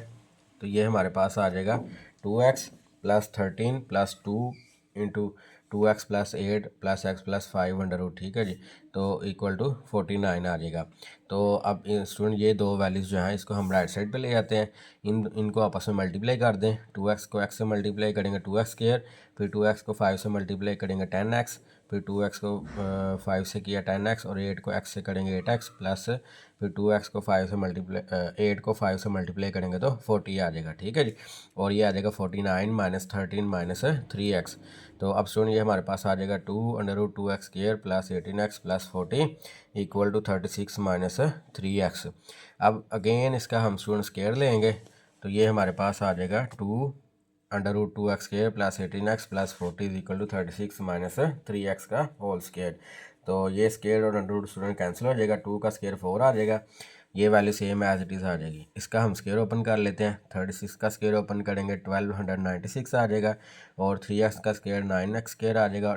तो ये हमारे पास आ जाएगा 2x + 13 + 2 into 2x + 8 + x + 5 under root. ठीक है जी, तो इक्वल टू 49 आ जाएगा। तो अब स्टूडेंट ये दो वैल्यूज़ जो हैं इसको हम राइट साइड पे ले आते हैं, इनको आपस में मल्टीप्लाई कर दें, 2x को x से मल्टीप्लाई करेंगे 2x², फिर 2x को 5 से मल्टीप्लाई करेंगे 10x, फिर 2x को 5 से किया 10x और 8 को x से करेंगे 8x प्लस फिर 2x को 5 से मल्टीप्लाई 8 को 5 से मल्टीप्लाई करेंगे तो 40 आ जाएगा। ठीक है जी, और ये आ जाएगा 49 - 13 - 3x। तो अब स्टूडेंट ये हमारे पास आ जाएगा 2 under root 2x² plus 18x plus 40 equal to 36 - 3x। अब अगेन इसका हम स्टूडेंट स्क्वायर लेंगे, तो ये हमारे पास आ जाएगा 2 under root 2x² plus 18x plus 40 equal to 36 - 3x का होल स्क्वायर। तो ये स्क्वायर और अंडर रूट स्टूडेंट कैंसिल हो जाएगा, 2 का स्क्वायर 4 आ जाएगा, ये value same as it is आ जाएगी। इसका हम स्क्वायर ओपन कर लेते हैं, 36 का स्क्वायर ओपन करेंगे 1296 आ जाएगा और 3x का स्क्वायर 9x² आ जाएगा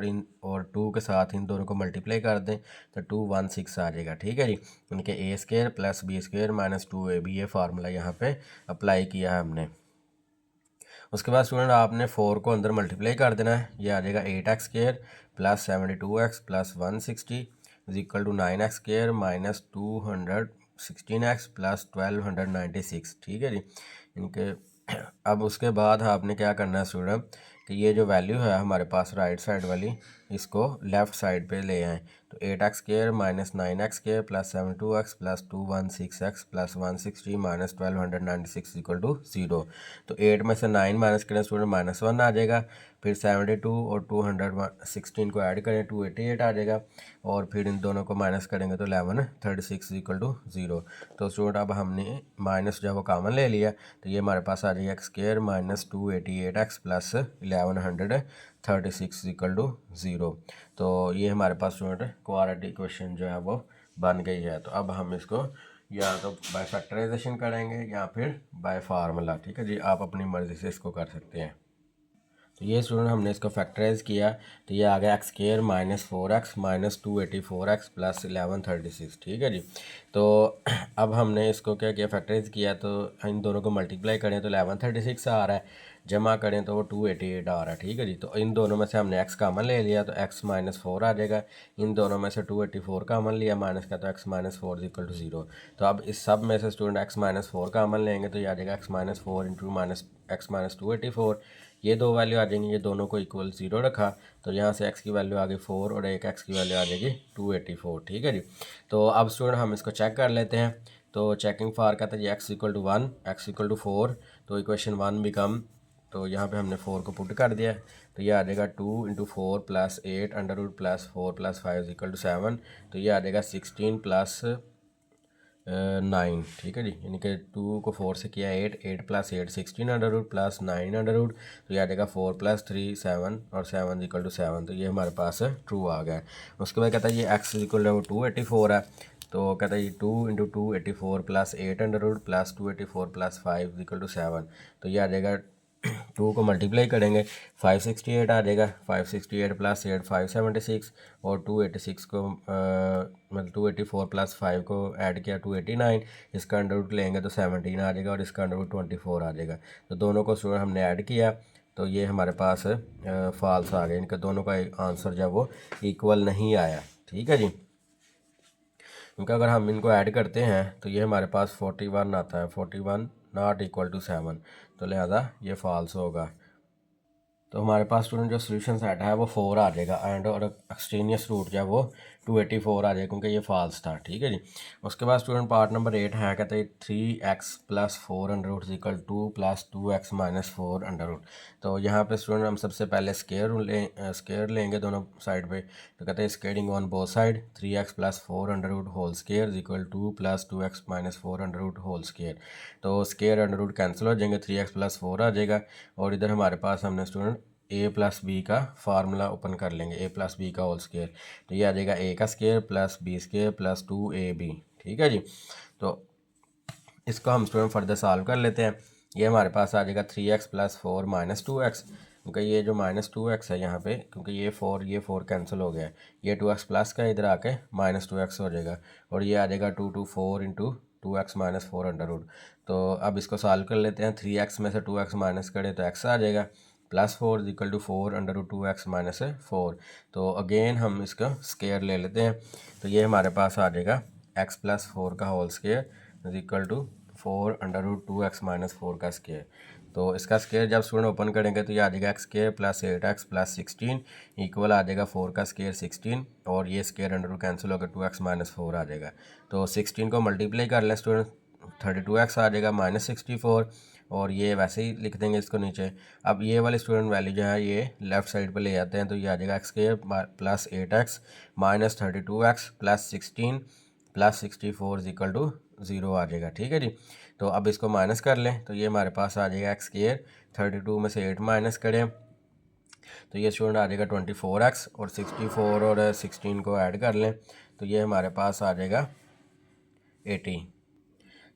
और 2 के साथ इन दोनों को मल्टीप्लाई कर दें तो 216 आ जाएगा। ठीक है जी, इनके a² + b² - 2ab ये फार्मूला यहाँ पे अप्लाई किया है हमने। उसके बाद स्टूडेंट आपने 4 को अंदर मल्टीप्लाई कर देना है, ये आ जाएगा 8x² + 72x + 160 equal to 9x² - 216x + 1296। ठीक है जी, इनके अब उसके बाद आपने क्या करना है स्टूडेंट कि ये जो वैल्यू है हमारे पास राइट साइड वाली इसको लेफ़्ट साइड पे ले आएँ, तो 8x² - 9x² + 72x + 216x + 160 - 1296 equal to 0। तो 8 में से 9 माइनस करें स्टूडेंट -1 आ जाएगा, फिर 72 और 216 को ऐड करें 288 आ जाएगा और फिर इन दोनों को माइनस करेंगे तो 1136 इक्वल टू 0। तो स्टूडेंट अब हमने माइनस जो है वो कॉमन ले लिया, तो ये हमारे पास आ जाएगा x² - 288x + 1136 36 इक्वल टू 0। तो ये हमारे पास स्टूडेंट क्वाड्रेटिक इक्वेशन जो है वो बन गई है। तो अब हम इसको या तो बाय फैक्टराइजेशन करेंगे या फिर बाय फार्मूला। ठीक है जी, आप अपनी मर्ज़ी से इसको कर सकते हैं। तो ये स्टूडेंट हमने इसको फैक्टराइज किया तो ये आ गया x square minus 4x minus 284x plus 1136। ठीक है जी। तो अब हमने इसको क्या किया, फैक्टराइज किया तो इन दोनों को मल्टीप्लाई करें तो 1136 आ रहा है, जमा करें तो वो 288 आ रहा है। ठीक है जी। तो इन दोनों में से हमने x कामन ले लिया तो x माइनस 4 आ जाएगा। इन दोनों में से 284 कामन लिया माइनस का, तो x माइनस 4 इक्वल टू 0। तो अब इस सब में से स्टूडेंट x माइनस 4 कामन लेंगे तो ये आ जाएगा x minus 4 into minus x minus 284। ये दो वैल्यू आ जाएंगी, ये दोनों को इक्वल 0 रखा तो यहाँ से x की वैल्यू आ गई 4 और एक x की वैल्यू आ जाएगी 284। ठीक है जी। तो अब स्टूडेंट हम इसको चेक कर लेते हैं। तो चेकिंग फॉर कहता है जी x equal to 1, x equal to 4। तो इक्वेशन 1 बिकम, तो यहाँ पे हमने 4 को पुट कर दिया तो ये आ जाएगा 2 into 4 plus 8 under root plus 4 plus 5 equal to 7। तो ये आ जाएगा 16 प्लस 9। ठीक है जी, यानी कि 2 को 4 से किया 8, 8 plus 8 16 under root plus 9 under root. तो ये आ जाएगा 4 प्लस 3 7 और 7 इक्वल टू 7। तो ये हमारे पास ट्रू आ गया। उसके बाद कहता है ये x इक्वल टू 284 है। तो कहता है ये 2 into 284 plus 8 under root plus 284 plus 5 equal to 7। तो ये आ जाएगा 2 को मल्टीप्लाई करेंगे 568 आ जाएगा, 568 प्लस 8 576 और 286 को मतलब 284 प्लस 5 को ऐड किया 289, इसका अंडर रूट लेंगे तो 17 आ जाएगा और इसका अंडर रूट 24 आ जाएगा। तो दोनों को स्टूडेंट हमने ऐड किया तो ये हमारे पास फॉल्स आ गया, इनका दोनों का आंसर जो वो इक्वल नहीं आया। ठीक है जी, क्योंकि अगर हम इनको ऐड करते हैं तो ये हमारे पास 41 आता है, 41 नॉट इक्वल टू 7, तो लिहाजा ये फॉल्स होगा। तो हमारे पास स्टूडेंट जो सोल्यूशन सेट है वो 4 आ जाएगा एंड और एक्सट्रेनियस रूट जो है वो 284 आ जाएगा क्योंकि ये फॉल्स था। ठीक है जी। उसके बाद स्टूडेंट पार्ट नंबर 8 है, कहते हैं 3x plus 4 under root equal 2 plus 2x minus 4 under root. तो यहाँ पे स्टूडेंट हम सबसे पहले स्केयर लेंगे दोनों साइड पे। तो कहते हैं squaring on both side 3x plus 4 under root whole square equal 2 plus 2x minus 4 under root whole square. तो स्केयर अंडर रूट कैंसिल हो जाएंगे, 3x प्लस 4 आ जाएगा और इधर हमारे पास हमने स्टूडेंट a प्लस बी का फार्मूला ओपन कर लेंगे, a प्लस बी का होल स्केयर। तो ये आ जाएगा a का square plus b square plus 2ab। ठीक है जी। तो इसको हम स्टूडेंट फर्दर सॉल्व कर लेते हैं। ये हमारे पास आ जाएगा 3x प्लस 4 माइनस 2x, क्योंकि ये जो माइनस 2x है यहाँ पे, क्योंकि ये 4 कैंसिल हो गया है, ये 2x प्लस का इधर आके माइनस 2x हो जाएगा और ये आ जाएगा 2 2 4 into 2x minus 4 under root. तो अब इसको सॉल्व कर लेते हैं। 3x में से 2x माइनस करें तो x आ जाएगा plus 4 equal to 4 under root 2x minus 4। तो अगेन हम इसका स्केयर ले लेते हैं। तो ये हमारे पास आ जाएगा x प्लस 4 का whole square equal to 4 under root 2x minus 4 का स्केयर। तो इसका स्केयर जब स्टूडेंट ओपन करेंगे तो ये आ जाएगा x square plus 8x plus 16 equal आ जाएगा 4 का स्केयर 16 और ये स्केयर अंडर रूट कैंसिल होकर 2x माइनस 4 आ जाएगा। तो 16 को मल्टीप्लाई कर लें स्टूडेंट, 32x आ जाएगा माइनस 64 और ये वैसे ही लिख देंगे इसको नीचे। अब ये वाले स्टूडेंट वैल्यू जो है ये लेफ्ट साइड पे ले जाते हैं तो ये आ जाएगा x square plus 8x minus 32x plus 16 plus 64 equal to 0 आ जाएगा। ठीक है जी। तो अब इसको माइनस कर लें तो ये हमारे पास आ जाएगा एक्स स्केयर 32 में से 8 माइनस करें तो ये स्टूडेंट आ जाएगा 24x और 64 और 16 को ऐड कर लें तो ये हमारे पास आ जाएगा 80।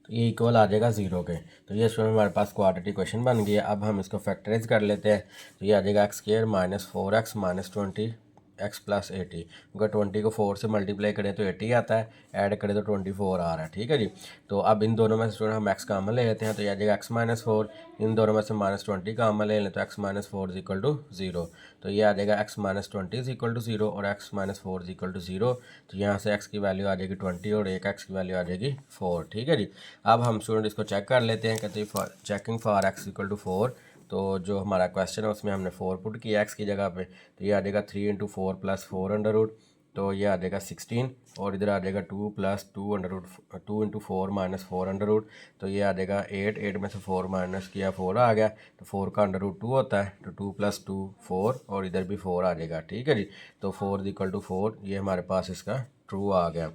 तो ये इक्वल आ जाएगा 0 के। तो ये स्टूडेंट हमारे पास क्वाड्रेटिक इक्वेशन बन गई है। अब हम इसको फैक्टराइज कर लेते हैं। तो ये आ जाएगा x square minus 4x minus 20x plus 80। अगर 20 को 4 से मल्टीप्लाई करें तो 80 आता है, ऐड करें तो 24 आ रहा है। ठीक है जी। तो अब इन दोनों में से स्टूडेंट हम x कामन ले लेते हैं तो ये आ जाएगा x माइनस 4, इन दोनों में से माइनस 20 कामन ले लें तो x minus 4 is equal to 0। तो ये आ जाएगा x minus 20 is equal to 0 और x minus 4 is equal to 0। तो यहाँ से x की वैल्यू आ जाएगी 20 और एक x की वैल्यू आ जाएगी 4। ठीक है जी। अब हम स्टूडेंट इसको चेक कर लेते हैं। कहते हैं checking for x equal to 4। तो जो हमारा क्वेश्चन है उसमें हमने 4 पुट किया x की जगह पे। तो ये आ जाएगा 3 इंटू 4 प्लस 4 अंडर रूट, तो ये आ जाएगा 16 और इधर आ जाएगा 2 plus 2 under root 2 into 4 minus 4 under root. तो ये आ जाएगा 8 में से 4 माइनस किया 4 आ गया, तो 4 का अंडर रूट 2 होता है तो 2 प्लस 2 4 और इधर भी 4 आ जाएगा। ठीक है जी। तो 4 इक्वल टू 4 ये हमारे पास इसका ट्रू आ गया।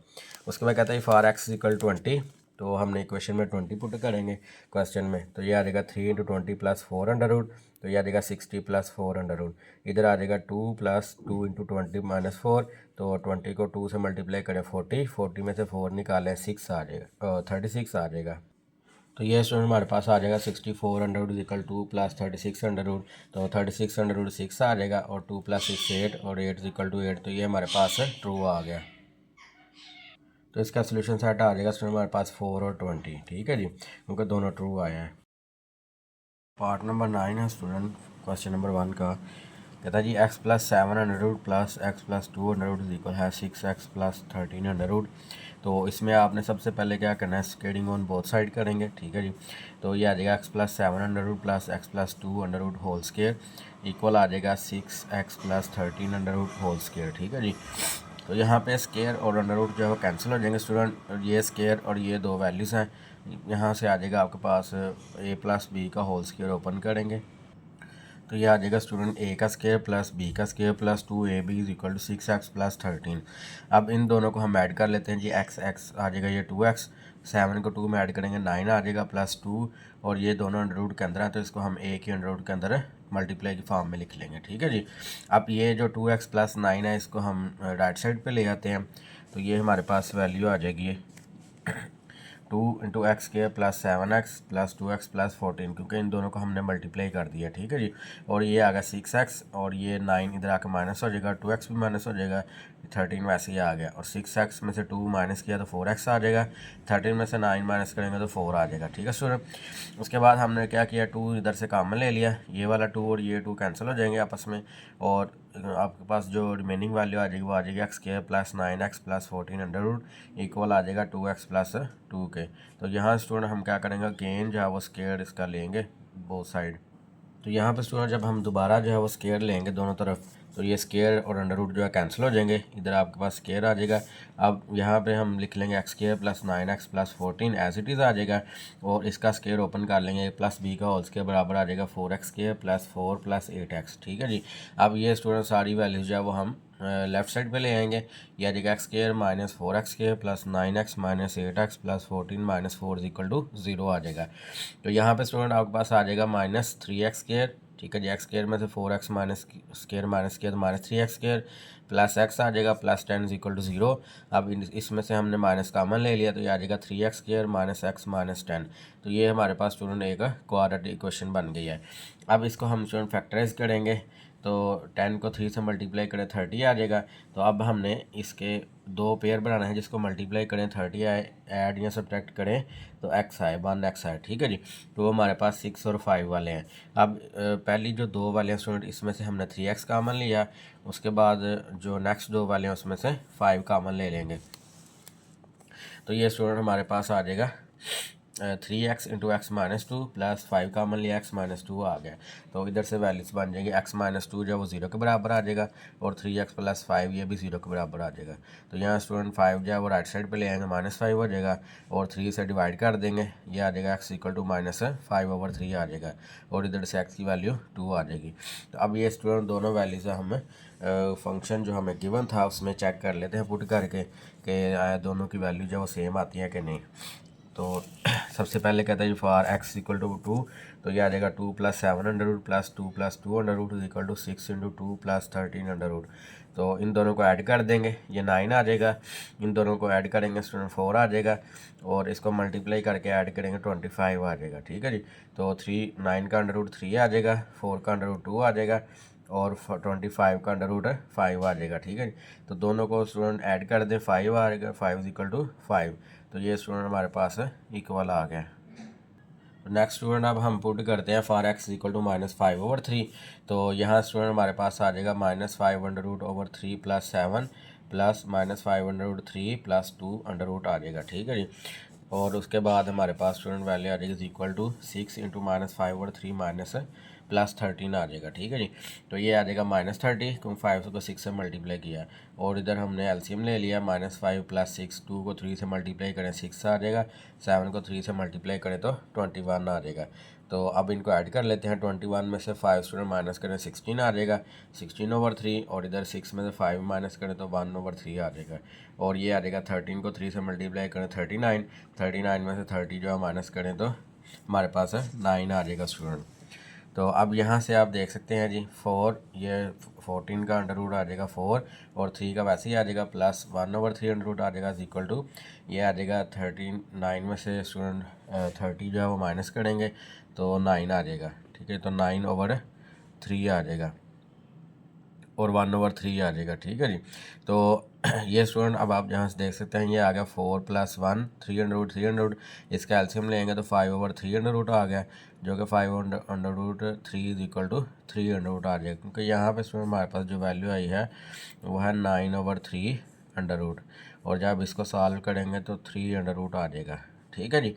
उसके बाद कहता है फॉर x इक्वल 20। तो हमने इक्वेशन में 20 पुट करेंगे क्वेश्चन में, तो ये आ जाएगा 3 इंटू 20 प्लस 4 अंडर रूट, तो ये आ जाएगा 60 प्लस 4 अंडर रूट। इधर आ जाएगा 2 प्लस 2 इंटू 20 माइनस 4, तो 20 को 2 से मल्टीप्लाई करें 40 में से 4 निकालें 6 आ जाएगा, 36 आ जाएगा। तो ये स्टूडेंट हमारे पास आ जाएगा 64 under root equal 2 plus 36 under root, तो 36 अंडर रूट 6 आ जाएगा, और 2 प्लस 6 8, और 8 इक्वल टू 8, तो ये हमारे पास ट्रू आ गया। तो इसका सोल्यूशन सेट आ जाएगा स्टूडेंट हमारे पास 4 और 20, ठीक है जी, क्योंकि दोनों ट्रू आए हैं। पार्ट नंबर 9 है स्टूडेंट क्वेश्चन नंबर 1 का। कहता है जी x plus 7 under root plus x plus 2 under root is equal है 6x प्लस 13 अंडर रूट। तो इसमें आपने सबसे पहले क्या करना है, स्केलिंग ऑन बोथ साइड करेंगे, ठीक है जी। तो ये आ जाएगा x plus 7 under root plus x plus 2 under root whole square equal आ जाएगा 6x plus 13 under root whole square, ठीक है जी। तो यहाँ पे स्केयर और अंडर रूट जो है वो कैंसिल हो जाएंगे स्टूडेंट, और ये स्केयर और ये दो वैल्यूज़ हैं, यहाँ से आ जाएगा आपके पास a प्लस बी का होल स्केयर ओपन करेंगे, तो ये आ जाएगा स्टूडेंट a का स्केयर प्लस b का square plus 2ab is equal to 6x plus 13। अब इन दोनों को हम ऐड कर लेते हैं जी, x आ जाएगा ये 2x, 7 को 2 में ऐड करेंगे 9 आ जाएगा प्लस 2, और ये दोनों अंडर रूट के अंदर हैं, तो इसको हम a के अंडर रूट के अंदर मल्टीप्लाई की फॉर्म में लिख लेंगे, ठीक है जी। अब ये जो 2x प्लस 9 है इसको हम राइट साइड पर ले आते हैं, तो ये हमारे पास वैल्यू आ जाएगी 2 into x square plus 7x plus 2x plus 14, क्योंकि इन दोनों को हमने मल्टीप्लाई कर दिया, ठीक है जी। और ये आ गया 6x, और ये 9 इधर आकर माइनस हो जाएगा, 2x भी माइनस हो जाएगा, 13 वैसे ही आ गया, और 6x में से 2 माइनस किया तो 4x आ जाएगा, 13 में से 9 माइनस करेंगे तो 4 आ जाएगा, ठीक है स्टूडेंट। उसके बाद हमने क्या किया, 2 इधर से कॉमन ले लिया, ये वाला 2 और ये 2 कैंसिल हो जाएंगे आपस में, और आपके पास जो रिमेनिंग वैल्यू आ जाएगी वो आ जाएगी x square plus 9x plus 14 under root equal आ जाएगा 2x प्लस 2 के। तो यहाँ स्टूडेंट हम क्या करेंगे, गेन जो है वो स्केयर इसका लेंगे बोथ साइड। तो यहाँ पे स्टूडेंट जब हम दोबारा जो है वो स्केयर लेंगे दोनों तरफ, तो ये स्केयर और अंडर रूट जो है कैंसिल हो जाएंगे, इधर आपके पास स्केयर आ जाएगा। अब यहाँ पे हम लिख लेंगे x square plus 9x plus 14 as it is आ जाएगा, और इसका स्केयर ओपन कर लेंगे, प्लस b का होल स्केयर बराबर आ जाएगा 4x square plus 4 plus 8x, ठीक है जी। अब ये स्टूडेंट सारी वैल्यूज जो है वो हम लेफ्ट साइड पे ले आएंगे, यह आ जाएगा x square minus 4x square plus 9x minus 8x plus 14 minus 4 is equal to 0 आ जाएगा। तो यहाँ पे स्टूडेंट आपके पास आ जाएगा माइनस 3x स्केयर, ठीक है जी। एक्स स्केयर में से 4x माइनस किया तो minus 3x square plus x आ जाएगा प्लस 10 इज इक्वल टू 0। अब इसमें से हमने माइनस कॉमन ले लिया, तो ये आ जाएगा 3x square minus x minus 10। तो ये हमारे पास स्टूडेंट एक क्वाड्रेटिक इक्वेशन बन गई है। अब इसको हम स्टूडेंट फैक्टराइज करेंगे, तो 10 को 3 से मल्टीप्लाई करें 30 आ जाएगा। तो अब हमने इसके दो पेयर बनाना है, जिसको मल्टीप्लाई करें 30 आए, ऐड या सब्ट्रैक्ट करें तो x आए, 1x आए, ठीक है जी। तो हमारे पास 6 और 5 वाले हैं। अब पहली जो दो वाले हैं स्टूडेंट, इसमें से हमने 3x कॉमन लिया, उसके बाद जो नेक्स्ट दो वाले हैं उसमें से 5 कॉमन ले लेंगे, तो ये स्टूडेंट हमारे पास आ जाएगा 3x into x minus 2 plus 5 common लिया, x माइनस 2 आ गया। तो इधर से वैल्यूज बन जाएंगी, x माइनस 2 जो वो 0 के बराबर आ जाएगा, और 3x प्लस 5 ये भी 0 के बराबर आ जाएगा। तो यहाँ स्टूडेंट 5 जो है वो राइट साइड पे ले आएंगे, माइनस 5 हो जाएगा, और 3 से डिवाइड कर देंगे, ये आ जाएगा x इक्वल टू माइनस 5/3 आ जाएगा, और इधर से x की वैल्यू 2 आ जाएगी। तो अब ये स्टूडेंट दोनों वैल्यूज हमें फंक्शन जो हमें गिवन था उसमें चेक कर लेते हैं पुट करके कि दोनों की वैल्यू जो वो सेम आती है कि नहीं। तो सबसे पहले कहता है जी फॉर x इक्वल टू 2, तो ये आ जाएगा 2 plus 7 under root plus 2 under root is equal to 6 into 2 plus 13 under root. तो इन दोनों को ऐड कर देंगे, ये 9 आ जाएगा, इन दोनों को ऐड करेंगे स्टूडेंट 4 आ जाएगा, और इसको मल्टीप्लाई करके ऐड करेंगे 25 आ जाएगा, ठीक है जी। तो 9 का अंडर रूट 3 आ जाएगा, 4 का अंडर रूट 2 आ जाएगा, और 25 का अंडर रूट 5 आ जाएगा, ठीक है जी। तो दोनों को स्टूडेंट ऐड कर दें, 5 आ जाएगा, 5 इज इक्वल टू 5। तो ये स्टूडेंट हमारे पास इक्वल आ गया। तो नेक्स्ट स्टूडेंट अब हम पुट करते हैं फॉर x इक्वल टू -5/3। तो यहाँ स्टूडेंट हमारे पास आ जाएगा -5 under root over 3 plus 7 plus -5 under root 3 plus 2 under root आ जाएगा, ठीक है जी। और उसके बाद हमारे पास स्टूडेंट वैल्यू आ जाएगी equal to 6 into -5/3 minus plus 13 आ जाएगा, ठीक है जी। तो ये आ जाएगा -30, क्योंकि 5 को 6 से मल्टीप्लाई किया, और इधर हमने एलसीएम ले लिया, -5 प्लस 6, 2 को 3 से मल्टीप्लाई करें 6 आ जाएगा, 7 को 3 से मल्टीप्लाई करें तो 21 आ जाएगा। तो अब इनको ऐड कर लेते हैं। 21 में से 5 स्टूडेंट माइनस करें 16 आ जाएगा, 16/3, और इधर 6 में से 5 माइनस करें तो 1/3 आ जाएगा, और ये आ जाएगा 13 को 3 से मल्टीप्लाई करें 39, 39 में से 30 जो है माइनस करें तो हमारे पास है 9 आ जाएगा स्टूडेंट। तो अब यहाँ से आप देख सकते हैं जी 4, ये 14 का अंडर रूट आ जाएगा 4, और 3 का वैसे ही आ जाएगा, प्लस 1/3 अंडर रूट आ जाएगा इक्वल टू ये आ जाएगा 39 में से स्टूडेंट 30 जो है वो माइनस करेंगे तो 9 आ जाएगा, ठीक है। तो 9/3 आ जाएगा और 1/3 आ जाएगा, ठीक है जी। तो ये स्टूडेंट अब आप यहाँ से देख सकते हैं ये आ गया 4 + 1 3/3, इसका एलसीएम लेंगे तो 5/3 आ गया, जो कि 5/3 इक्वल टू 3 आ जाएगा, क्योंकि यहाँ पे स्टूडेंट हमारे पास जो वैल्यू आई है वो है 9/3, और जब इसको सॉल्व करेंगे तो 3 आ जाएगा, ठीक है जी।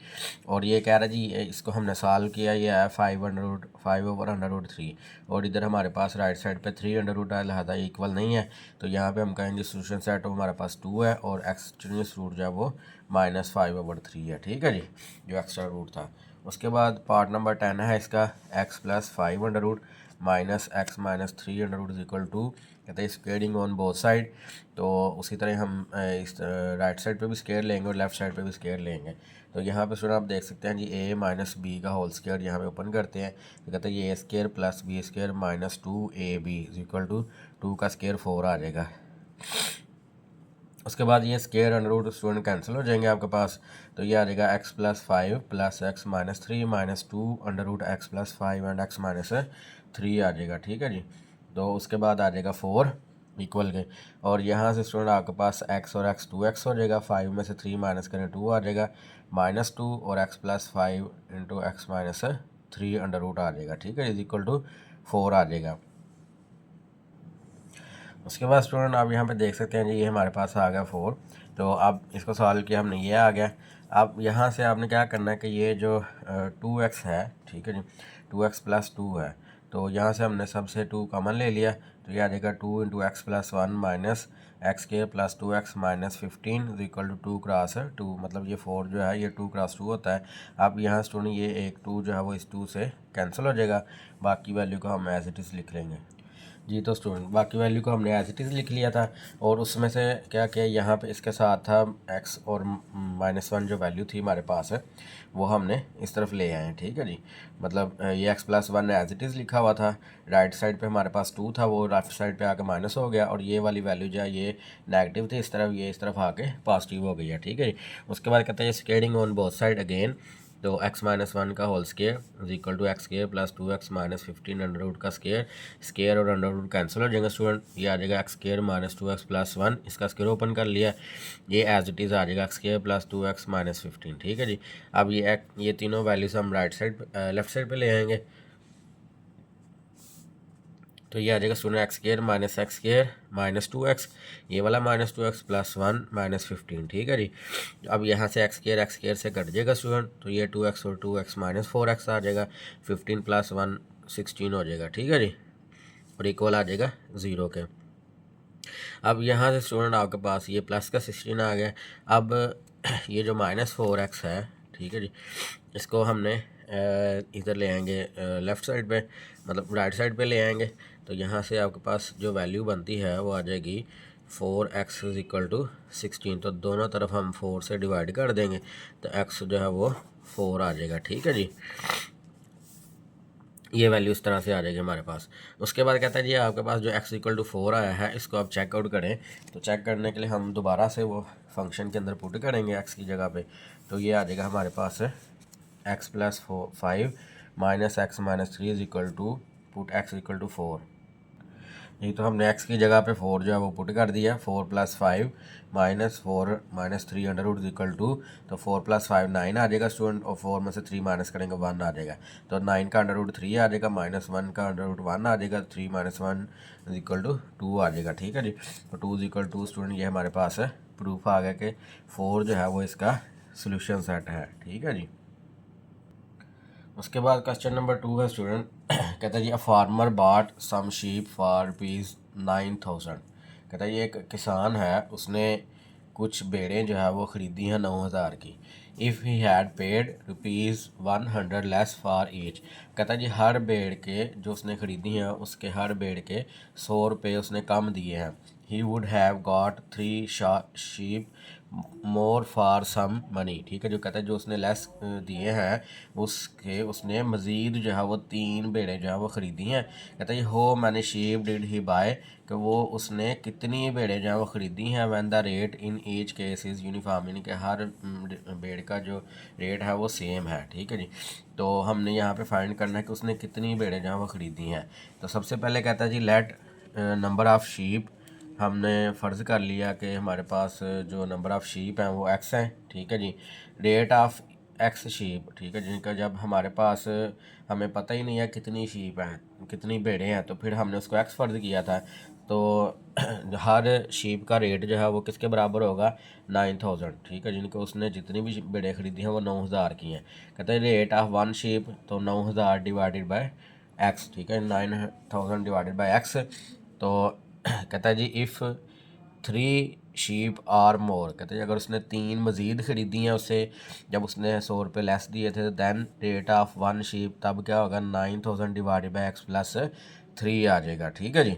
और ये कह रहा है जी इसको हमने सॉल्व किया, ये है 5/3, और इधर हमारे पास राइट साइड पे 3 है, लिहाजा इक्वल नहीं है, तो यहाँ पे हम कहेंगे सोल्यूशन सेट हमारे पास 2 है, और एक्सट्रीनियस रूट जो है वो -5/3 है, ठीक है जी, जो एक्स्ट्रा रूट था। उसके बाद पार्ट नंबर 10 है इसका, x + 5 minus x - 3 equal to, कहते हैं स्क्वेयरिंग ऑन बोथ साइड। तो उसी तरह हम इस राइट साइड पे भी स्क्वेयर लेंगे और लेफ़्ट साइड पे भी स्क्वेयर लेंगे। तो यहाँ पे स्टूडेंट आप देख सकते हैं जी a - b का होल स्क्वायर यहाँ पे ओपन करते हैं, तो कहते हैं ये a² + b² - 2ab equal to 2 का स्क्वायर 4 आ जाएगा। उसके बाद ये square under root student cancel हो जाएंगे आपके पास, तो ये आ जाएगा x + 5 + x - 3 - 2 under root x + 5 and x - 3 आ जाएगा, ठीक है जी। तो उसके बाद आ जाएगा 4 इक्वल के, और यहाँ से स्टूडेंट आपके पास x और x 2x हो जाएगा, 5 में से 3 माइनस करें 2 आ जाएगा, -2 और x + 5 × x - 3 अंडर रूट आ जाएगा, ठीक है, इक्वल टू 4 आ जाएगा। उसके बाद स्टूडेंट आप यहाँ पे देख सकते हैं जी ये हमारे पास आ गया 4, तो अब इसको सॉल्व किया हमने, ये आ गया। अब यहाँ से आपने क्या करना है कि ये जो 2x है, ठीक है जी, 2x + 2 है, तो यहाँ से हमने सबसे 2 कॉमन ले लिया, तो ये आ जाएगा 2 × x + 1 minus x² + 2x - 15 equal to 2 cross 2, मतलब ये 4 जो है ये 2 क्रॉस 2 होता है। अब यहाँ स्टूडेंट ये एक 2 जो है वो इस 2 से कैंसिल हो जाएगा, बाकी वैल्यू को हम एज इट इज़ लिख लेंगे जी। तो स्टूडेंट बाकी वैल्यू को हमने एज इट इज़ लिख लिया था, और उसमें से क्या किया यहाँ पे इसके साथ था x और -1 जो वैल्यू थी हमारे पास है वो हमने इस तरफ ले आए हैं, ठीक है जी। मतलब ये x + 1 एज इट इज़ लिखा हुआ था, राइट साइड पे हमारे पास 2 था, वो लेफ्ट साइड पे आके माइनस हो गया, और ये वाली वैल्यू जो है ये नेगेटिव थी इस तरफ, ये इस तरफ आके पॉजिटिव हो गई है, ठीक है जी। उसके बाद कहते हैं squaring on both side again, तो x - 1 का whole square equal to x² + 2x - 15 under root का स्क्वायर और अंडर रूट कैंसिल हो जाएगा स्टूडेंट, ये आ जाएगा x² - 2x + 1, इसका स्क्वायर ओपन कर लिया, ये एज इट इज़ आ जाएगा x² + 2x - 15, ठीक है जी। अब ये तीनों वैल्यूज हम राइट साइड लेफ्ट साइड पे ले आएंगे, तो ये आ जाएगा स्टूडेंट x² - x² - 2x, ये वाला -2x + 1 - 15, ठीक है जी। अब यहाँ से x² से कट जाएगा स्टूडेंट, तो ये 2x और 2x - 4x आ जाएगा, 15 + 1 16 हो जाएगा, ठीक है जी, और इक्वल आ जाएगा 0 के। अब यहाँ से स्टूडेंट आपके पास ये प्लस का 16 आ गया। अब ये जो -4x है, ठीक है जी, इसको हमने इधर ले आएंगे लेफ़्ट साइड पे, मतलब राइट साइड पे ले आएंगे, तो यहाँ से आपके पास जो वैल्यू बनती है वो आ जाएगी 4x = 16, तो दोनों तरफ हम 4 से डिवाइड कर देंगे, तो x जो है वो 4 आ जाएगा, ठीक है जी। ये वैल्यू इस तरह से आ जाएगी हमारे पास। उसके बाद कहता है जी आपके पास जो x = 4 आया है इसको आप चेकआउट करें, तो चेक करने के लिए हम दोबारा से वो फंक्शन के अंदर पुट करेंगे x की जगह पे, तो ये आ जाएगा हमारे पास x + 5 - x - 3 equal to put x = 4। ये तो हमने x की जगह पे 4 जो है वो पुट कर दिया, 4 + 5 - 4 - 3 अंडर रूट इक्वल टू, तो 4 + 5 9 आ जाएगा स्टूडेंट, और 4 में से 3 माइनस करेंगे 1 आ जाएगा, तो 9 का अंडर रूट 3 आ जाएगा, -1 का अंडर रूट 1 आ जाएगा, 3 - 1 इक्वल टू 2 आ जाएगा, ठीक है जी। तो 2 इक्वल टू स्टूडेंट ये हमारे पास है प्रूफ आ गया कि 4 जो है वो इसका सोल्यूशन सेट है, ठीक है जी। उसके बाद क्वेश्चन नंबर 2 है स्टूडेंट, कहता है जी a farmer bought some sheep for ₹9,000। कहता है ये एक किसान है, उसने कुछ भेड़ें जो है वो ख़रीदी हैं 9,000 की। If he had paid ₹100 less for each. कहता है जी हर भेड़ के जो उसने ख़रीदी हैं उसके हर भेड़ के 100 रुपये उसने कम दिए हैं। He would have got 3 sheep more for some money. ठीक है, जो कहता है जो उसने लेस दिए हैं उसके उसने मज़ीद जो है वो 3 भेड़ें जो है वो ख़रीदी हैं। कहता है how many sheep did he buy, कि वो उसने कितनी भेड़ें जो है वो ख़रीदी हैं। When the rate in each case is uniform, यानी कि हर भेड़ का जो रेट है वो सेम है। ठीक है जी, तो हमने यहाँ पे फाइंड करना है कि उसने कितनी भेड़ें जो है वो ख़रीदी हैं। तो सबसे पहले कहता है जी लेट नंबर ऑफ़ शीप। हमने फ़र्ज़ कर लिया कि हमारे पास जो नंबर ऑफ़ शीप हैं वो एक्स हैं। ठीक है जी, रेट ऑफ़ एक्स शीप। ठीक है, जिनका जब हमारे पास हमें पता ही नहीं है कितनी शीप हैं कितनी भेड़ें हैं, तो फिर हमने उसको एक्स फ़र्ज़ किया था। तो हर शीप का रेट जो है वो किसके बराबर होगा, 9000। ठीक है, जिनको उसने जितनी भी भेड़ें ख़रीदी हैं वो 9000 की हैं। कहते हैं रेट ऑफ़ वन शीप, तो 9000 डिवाइडेड बाय एक्स। ठीक है, 9000 डिवाइडेड बाय एक्स। तो कहता है जी इफ़ 3 शीप आर मोर, कहते हैं अगर उसने 3 मज़ीद ख़रीदी हैं उससे जब उसने 100 रुपये लेस दिए थे, than rate of one sheep तब क्या होगा, 9000 डिवाइडेड बाई एक्स प्लस 3 आ जाएगा। ठीक है जी,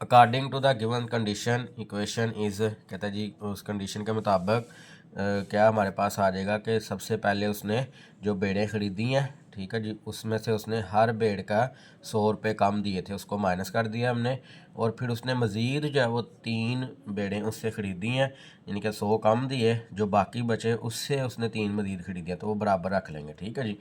according to the given condition equation is, कहता है जी उस कंडीशन के मुताबिक क्या हमारे पास आ जाएगा कि सबसे पहले उसने जो भेड़ें ख़रीदी हैं, ठीक है जी, उसमें से उसने हर भेड़ का 100 रुपये कम दिए थे, उसको माइनस कर दिया हमने। और फिर उसने मज़ीद जो है वो 3 भेड़ें उससे ख़रीदी हैं, यानी कि 100 कम दिए, जो बाकी बचे उससे उसने 3 मज़ीद ख़रीदी है, तो वो बराबर रख लेंगे। ठीक है जी,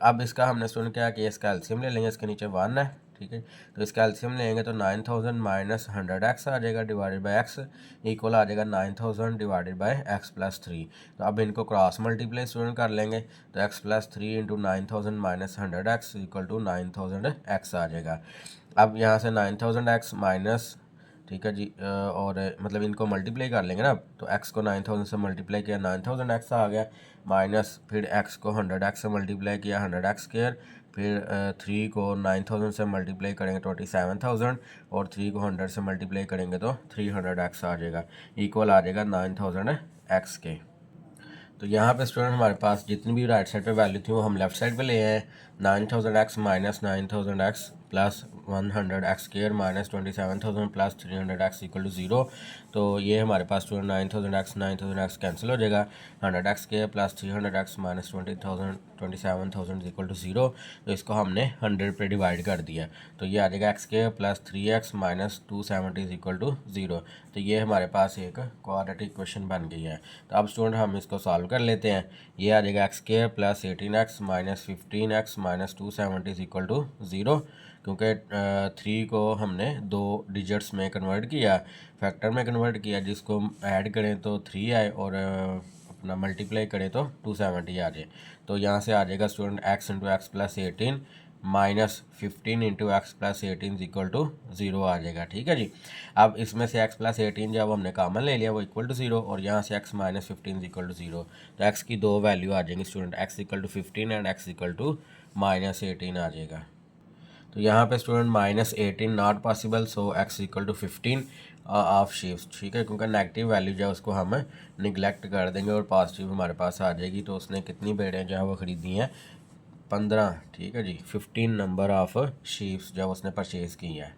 अब इसका हमने स्टूडेंट क्या किया, इसका एलसीएम ले लेंगे। इसके नीचे 1 है। ठीक है, तो इसका एलसीएम लेंगे तो 9000 माइनस 100x आ जाएगा डिवाइडेड बाई एक्स इक्वल आ जाएगा 9000 डिवाइडेड बाई एक्स प्लस 3। तो अब इनको क्रॉस मल्टीप्लाई स्टूडेंट कर लेंगे, तो x plus 3 into 9000 minus 100x equal to 9000x आ जाएगा। अब यहाँ से 9000x माइनस, ठीक है जी, और मतलब इनको मल्टीप्लाई कर लेंगे ना, तो x को 9000 से मल्टीप्लाई किया 9000x आ गया, माइनस फिर x को 100x से मल्टीप्लाई किया 100x स्क्वायर, फिर 3 को 9000 से मल्टीप्लाई करेंगे 27000, और 3 को 100 से मल्टीप्लाई करेंगे तो 300x आ जाएगा, इक्वल आ जाएगा 9000x के। तो यहाँ पे स्टूडेंट हमारे पास जितनी भी राइट साइड पे वैल्यू थी वो हम लेफ्ट साइड पे ले आए। 9000x minus 9000x plus 100x square minus 27000 plus 300x equal to 0। तो ये हमारे पास स्टूडेंट 9000x कैंसिल हो जाएगा, 100x square plus 300x minus 27000 equal to 0। तो इसको हमने 100 पे डिवाइड कर दिया, तो ये आ जाएगा x square plus 3x minus 270 equal to 0। तो ये हमारे पास एक क्वाड्रेटिक इक्वेशन बन गई है। तो अब स्टूडेंट हम इसको सॉल्व कर लेते हैं। ये आ जाएगा x square plus 18x minus 15x minus 270 equal to 0, क्योंकि 3 को हमने 2 डिजिट्स में कन्वर्ट किया, फैक्टर में कन्वर्ट किया, जिसको ऐड करें तो 3 आए और अपना मल्टीप्लाई करें तो 270 आ जाए। तो यहाँ से आ जाएगा student x into x plus 18 minus 15 into x plus 18 equal to 0 आ जाएगा। ठीक है जी, अब इसमें से x प्लस 18 जब हमने कॉमन ले लिया वो इक्वल टू 0, और यहाँ से x माइनस 15 इक्वल टू 0, तो x की 2 वैल्यू आ जाएंगी student, x equal to 15 and x equal to minus 18 आ जाएगा। तो यहाँ पे student minus 18 not possible, so x equal to 15 of sheeps. ठीक है, क्योंकि नेगेटिव वैल्यू जो है उसको हम निगलेक्ट कर देंगे और पॉजिटिव हमारे पास आ जाएगी। तो उसने कितनी भेड़ें जो है वो ख़रीदी हैं, 15। ठीक है जी, 15 नंबर ऑफ शीप्स जो उसने परचेज़ की है।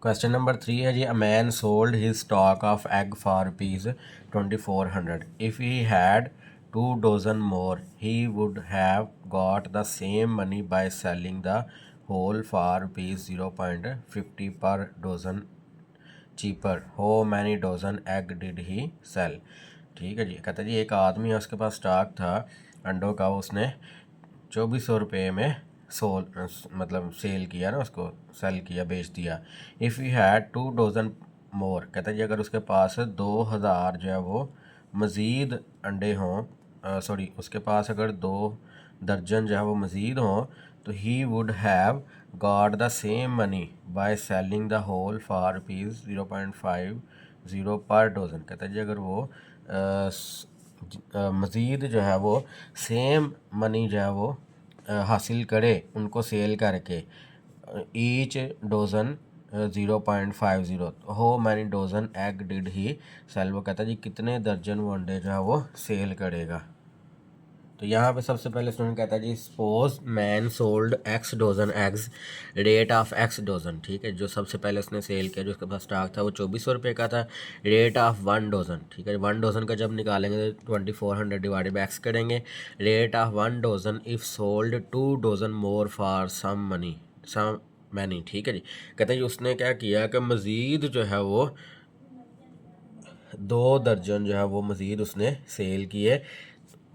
क्वेश्चन नंबर 3 है जी, a man sold his stock of egg for ₹2400। If he had 2 dozen more he would have got the same money by selling the whole for ₹0.50 per dozen cheaper. How many dozen egg did he sell. ठीक है जी, कहता है जी एक आदमी है उसके पास stock था अंडों का, उसने 2400 रुपये में मतलब सेल किया ना, उसको सेल किया, बेच दिया। इफ़ यू हैड 2 डज़न मोर, कहता है जी अगर उसके पास 2000 जो है वो मज़ीद अंडे हों, सॉरी उसके पास अगर 2 दर्जन जो है वो मज़ीद हों, तो he would have got the same money by selling the whole for ₹0.50 per dozen. कहता है जी अगर वो मज़ीद जो है वो सेम मनी जो है वो हासिल करे उनको सेल करके each dozen 0.50 how many dozen egg did he sell. वो कहता है जी कितने दर्जन वो अंडे जो है वो सेल करेगा। तो यहाँ पे सबसे पहले स्टूडेंट कहता है जी suppose man sold x dozen eggs rate of x dozen. ठीक है, जो सबसे पहले उसने सेल किया जो उसके पास स्टॉक था वो 2400 रुपये का था। रेट ऑफ 1 डोजन, ठीक है, 1 डोजन का जब निकालेंगे तो 2400 डिवाइडेड बाय एक्स करेंगे। Rate of 1 dozen if sold 2 dozen more for some many. ठीक है जी, कहते हैं जी उसने क्या किया कि मज़ीद जो है वो 2 दर्जन जो है वो मज़ीद उसने सेल किए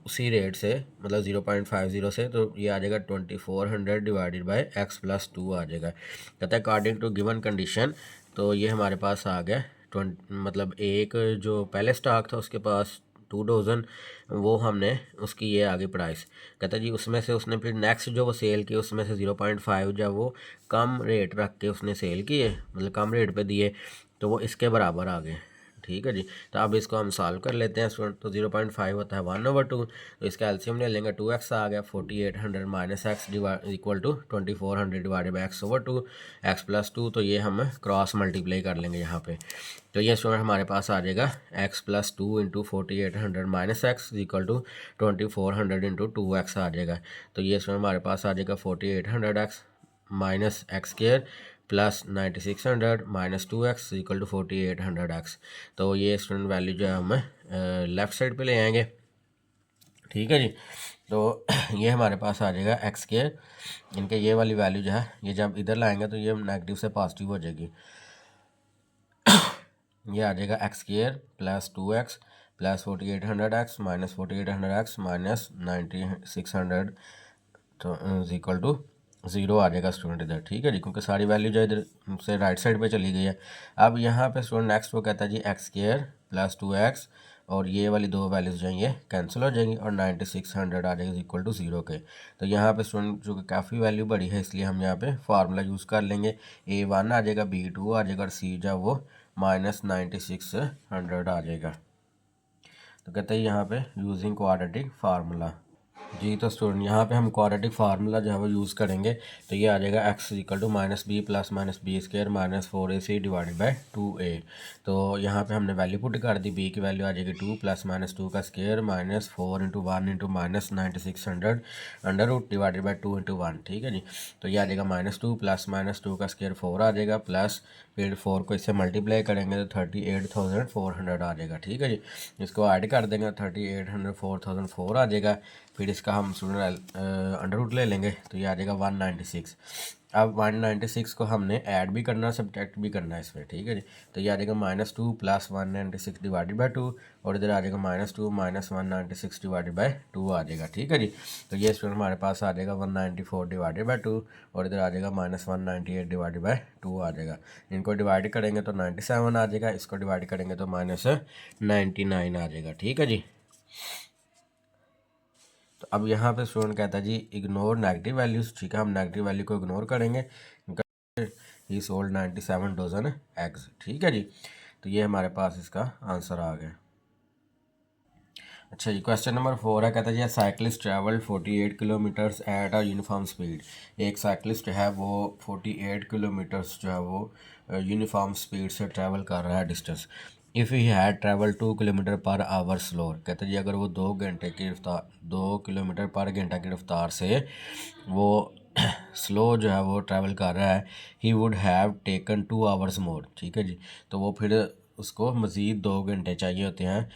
उसी रेट से, मतलब 0.50 से। तो ये आ जाएगा 2400 डिवाइडेड बाय x+2 आ जाएगा। कहता है अकॉर्डिंग टू गिवन कंडीशन। तो ये हमारे पास आ गया मतलब एक जो पहले स्टॉक था उसके पास 2 डोजन, वो हमने उसकी ये आगे प्राइस। कहता है जी उसमें से उसने फिर नेक्स्ट जो वो सेल किए उसमें से 0.5 जब वो कम रेट रख के उसने सेल किए, मतलब कम रेट पे दिए, तो वो इसके बराबर आ गए। ठीक है जी, तो अब इसको हम सॉल्व कर लेते हैं स्टूडेंट। तो 0.5 होता है 1/2, तो इसका एलसीएम ले लेंगे 2x आ गया। 4800 minus x equal to 2400 divided by x/2 x+2। तो ये हम क्रॉस मल्टीप्लाई कर लेंगे यहाँ पे। तो ये स्टूडेंट हमारे पास आ जाएगा x+2 into 4800 minus x equal to 2400 into 2x आ जाएगा। तो ये स्टूडेंट हमारे पास आ जाएगा 4800x minus x square plus 9600 minus 2x equal to 4800x। तो ये स्टूडेंट वैल्यू जो है हम लेफ़्ट साइड पे ले आएंगे। ठीक है जी, तो ये हमारे पास आ जाएगा एक्स स्क्वायर, इनके ये वाली वैल्यू जो है ये जब इधर लाएंगे तो ये नेगेटिव से पॉजिटिव हो जाएगी। ये आ जाएगा x square plus 2x plus 4800x minus 4800x minus 9600 तो इक्वल टू 0 आ जाएगा स्टूडेंट इधर। ठीक है जी, क्योंकि सारी वैल्यू जो इधर से राइट साइड पे चली गई है। अब यहाँ पे स्टूडेंट नेक्स्ट वो कहता है जी एक्स स्क्वायर प्लस 2x और ये वाली दो वैल्यूज जो हैं ये कैंसिल हो जाएंगी और 9600 आ जाएगी इक्वल टू 0 के। तो यहाँ पे स्टूडेंट जो कि काफ़ी वैल्यू बड़ी है इसलिए हम यहाँ पे फार्मूला यूज़ कर लेंगे। A1 आ जाएगा, B2 आ जाएगा और C जो वो माइनस 9600 आ जाएगा। तो कहते हैं यहाँ पे यूजिंग क्वाड्रेटिक फार्मूला। जी, तो स्टूडेंट यहाँ पे हम क्वाड्रेटिक फार्मूला जो है वो यूज़ करेंगे। तो ये आ जाएगा x equal to minus B plus minus b square minus 4ac divided by 2a। तो यहाँ पे हमने वैल्यू पुट कर दी, b की वैल्यू आ जाएगी 2 प्लस माइनस 2 का square minus 4 into 1 into minus 9600 under root divided by 2 into 1। ठीक है जी, तो ये आ जाएगा -2 प्लस माइनस 2 का स्क्वायर 4 आ जाएगा प्लस फिर 4 को इससे मल्टीप्लाई करेंगे तो 38,400 आ जाएगा। ठीक है जी, इसको ऐड कर देंगे 3800 4004 आ जाएगा। फिर इसका हम स्टूडेंट अंडर रूट ले लेंगे तो ये आ जाएगा 196। अब 196 को हमने ऐड भी करना है सब्ट्रैक्ट भी करना है इसमें। ठीक है जी, तो ये आ जाएगा -2 प्लस 196 डिवाइडेड बाई 2 और इधर आ जाएगा -2 माइनस 196 डिवाइडेड बाई 2 आ जाएगा। ठीक है जी, तो ये स्टूडेंट हमारे पास आ जाएगा 194 डिवाइडेड बाई 2 और इधर आ जाएगा -198 डिवाइडेड बाई 2 आ जाएगा। इनको डिवाइड करेंगे तो 97 आ जाएगा, इसको डिवाइड करेंगे तो -99 आ जाएगा। ठीक है जी, तो अब यहाँ पे स्टूडेंट कहता है जी इग्नोर नेगेटिव वैल्यूज़। ठीक है, हम नेगेटिव वैल्यू को इग्नोर करेंगे। ही सोल्ड 97 डोजन एग्स। ठीक है जी, तो ये हमारे पास इसका आंसर आ गया। अच्छा जी, क्वेश्चन नंबर 4 है, कहता है जी cyclist travel 48 kilometers at a uniform speed. एक साइकिलिस्ट है वो 48 किलोमीटर्स जो है वो यूनिफॉर्म स्पीड से ट्रैवल कर रहा है distance. If he had travel 2 kilometre per hour स्लोर। कहते हैं जी अगर वो 2 घंटे की रफ्तार 2 किलोमीटर पर घंटा की रफ्तार से वो स्लो जो है वो ट्रैवल कर रहा है, ही वुड हैव टेकन 2 आवर्स मोर। ठीक है जी, तो वो फिर उसको मज़ीद 2 घंटे चाहिए होते हैं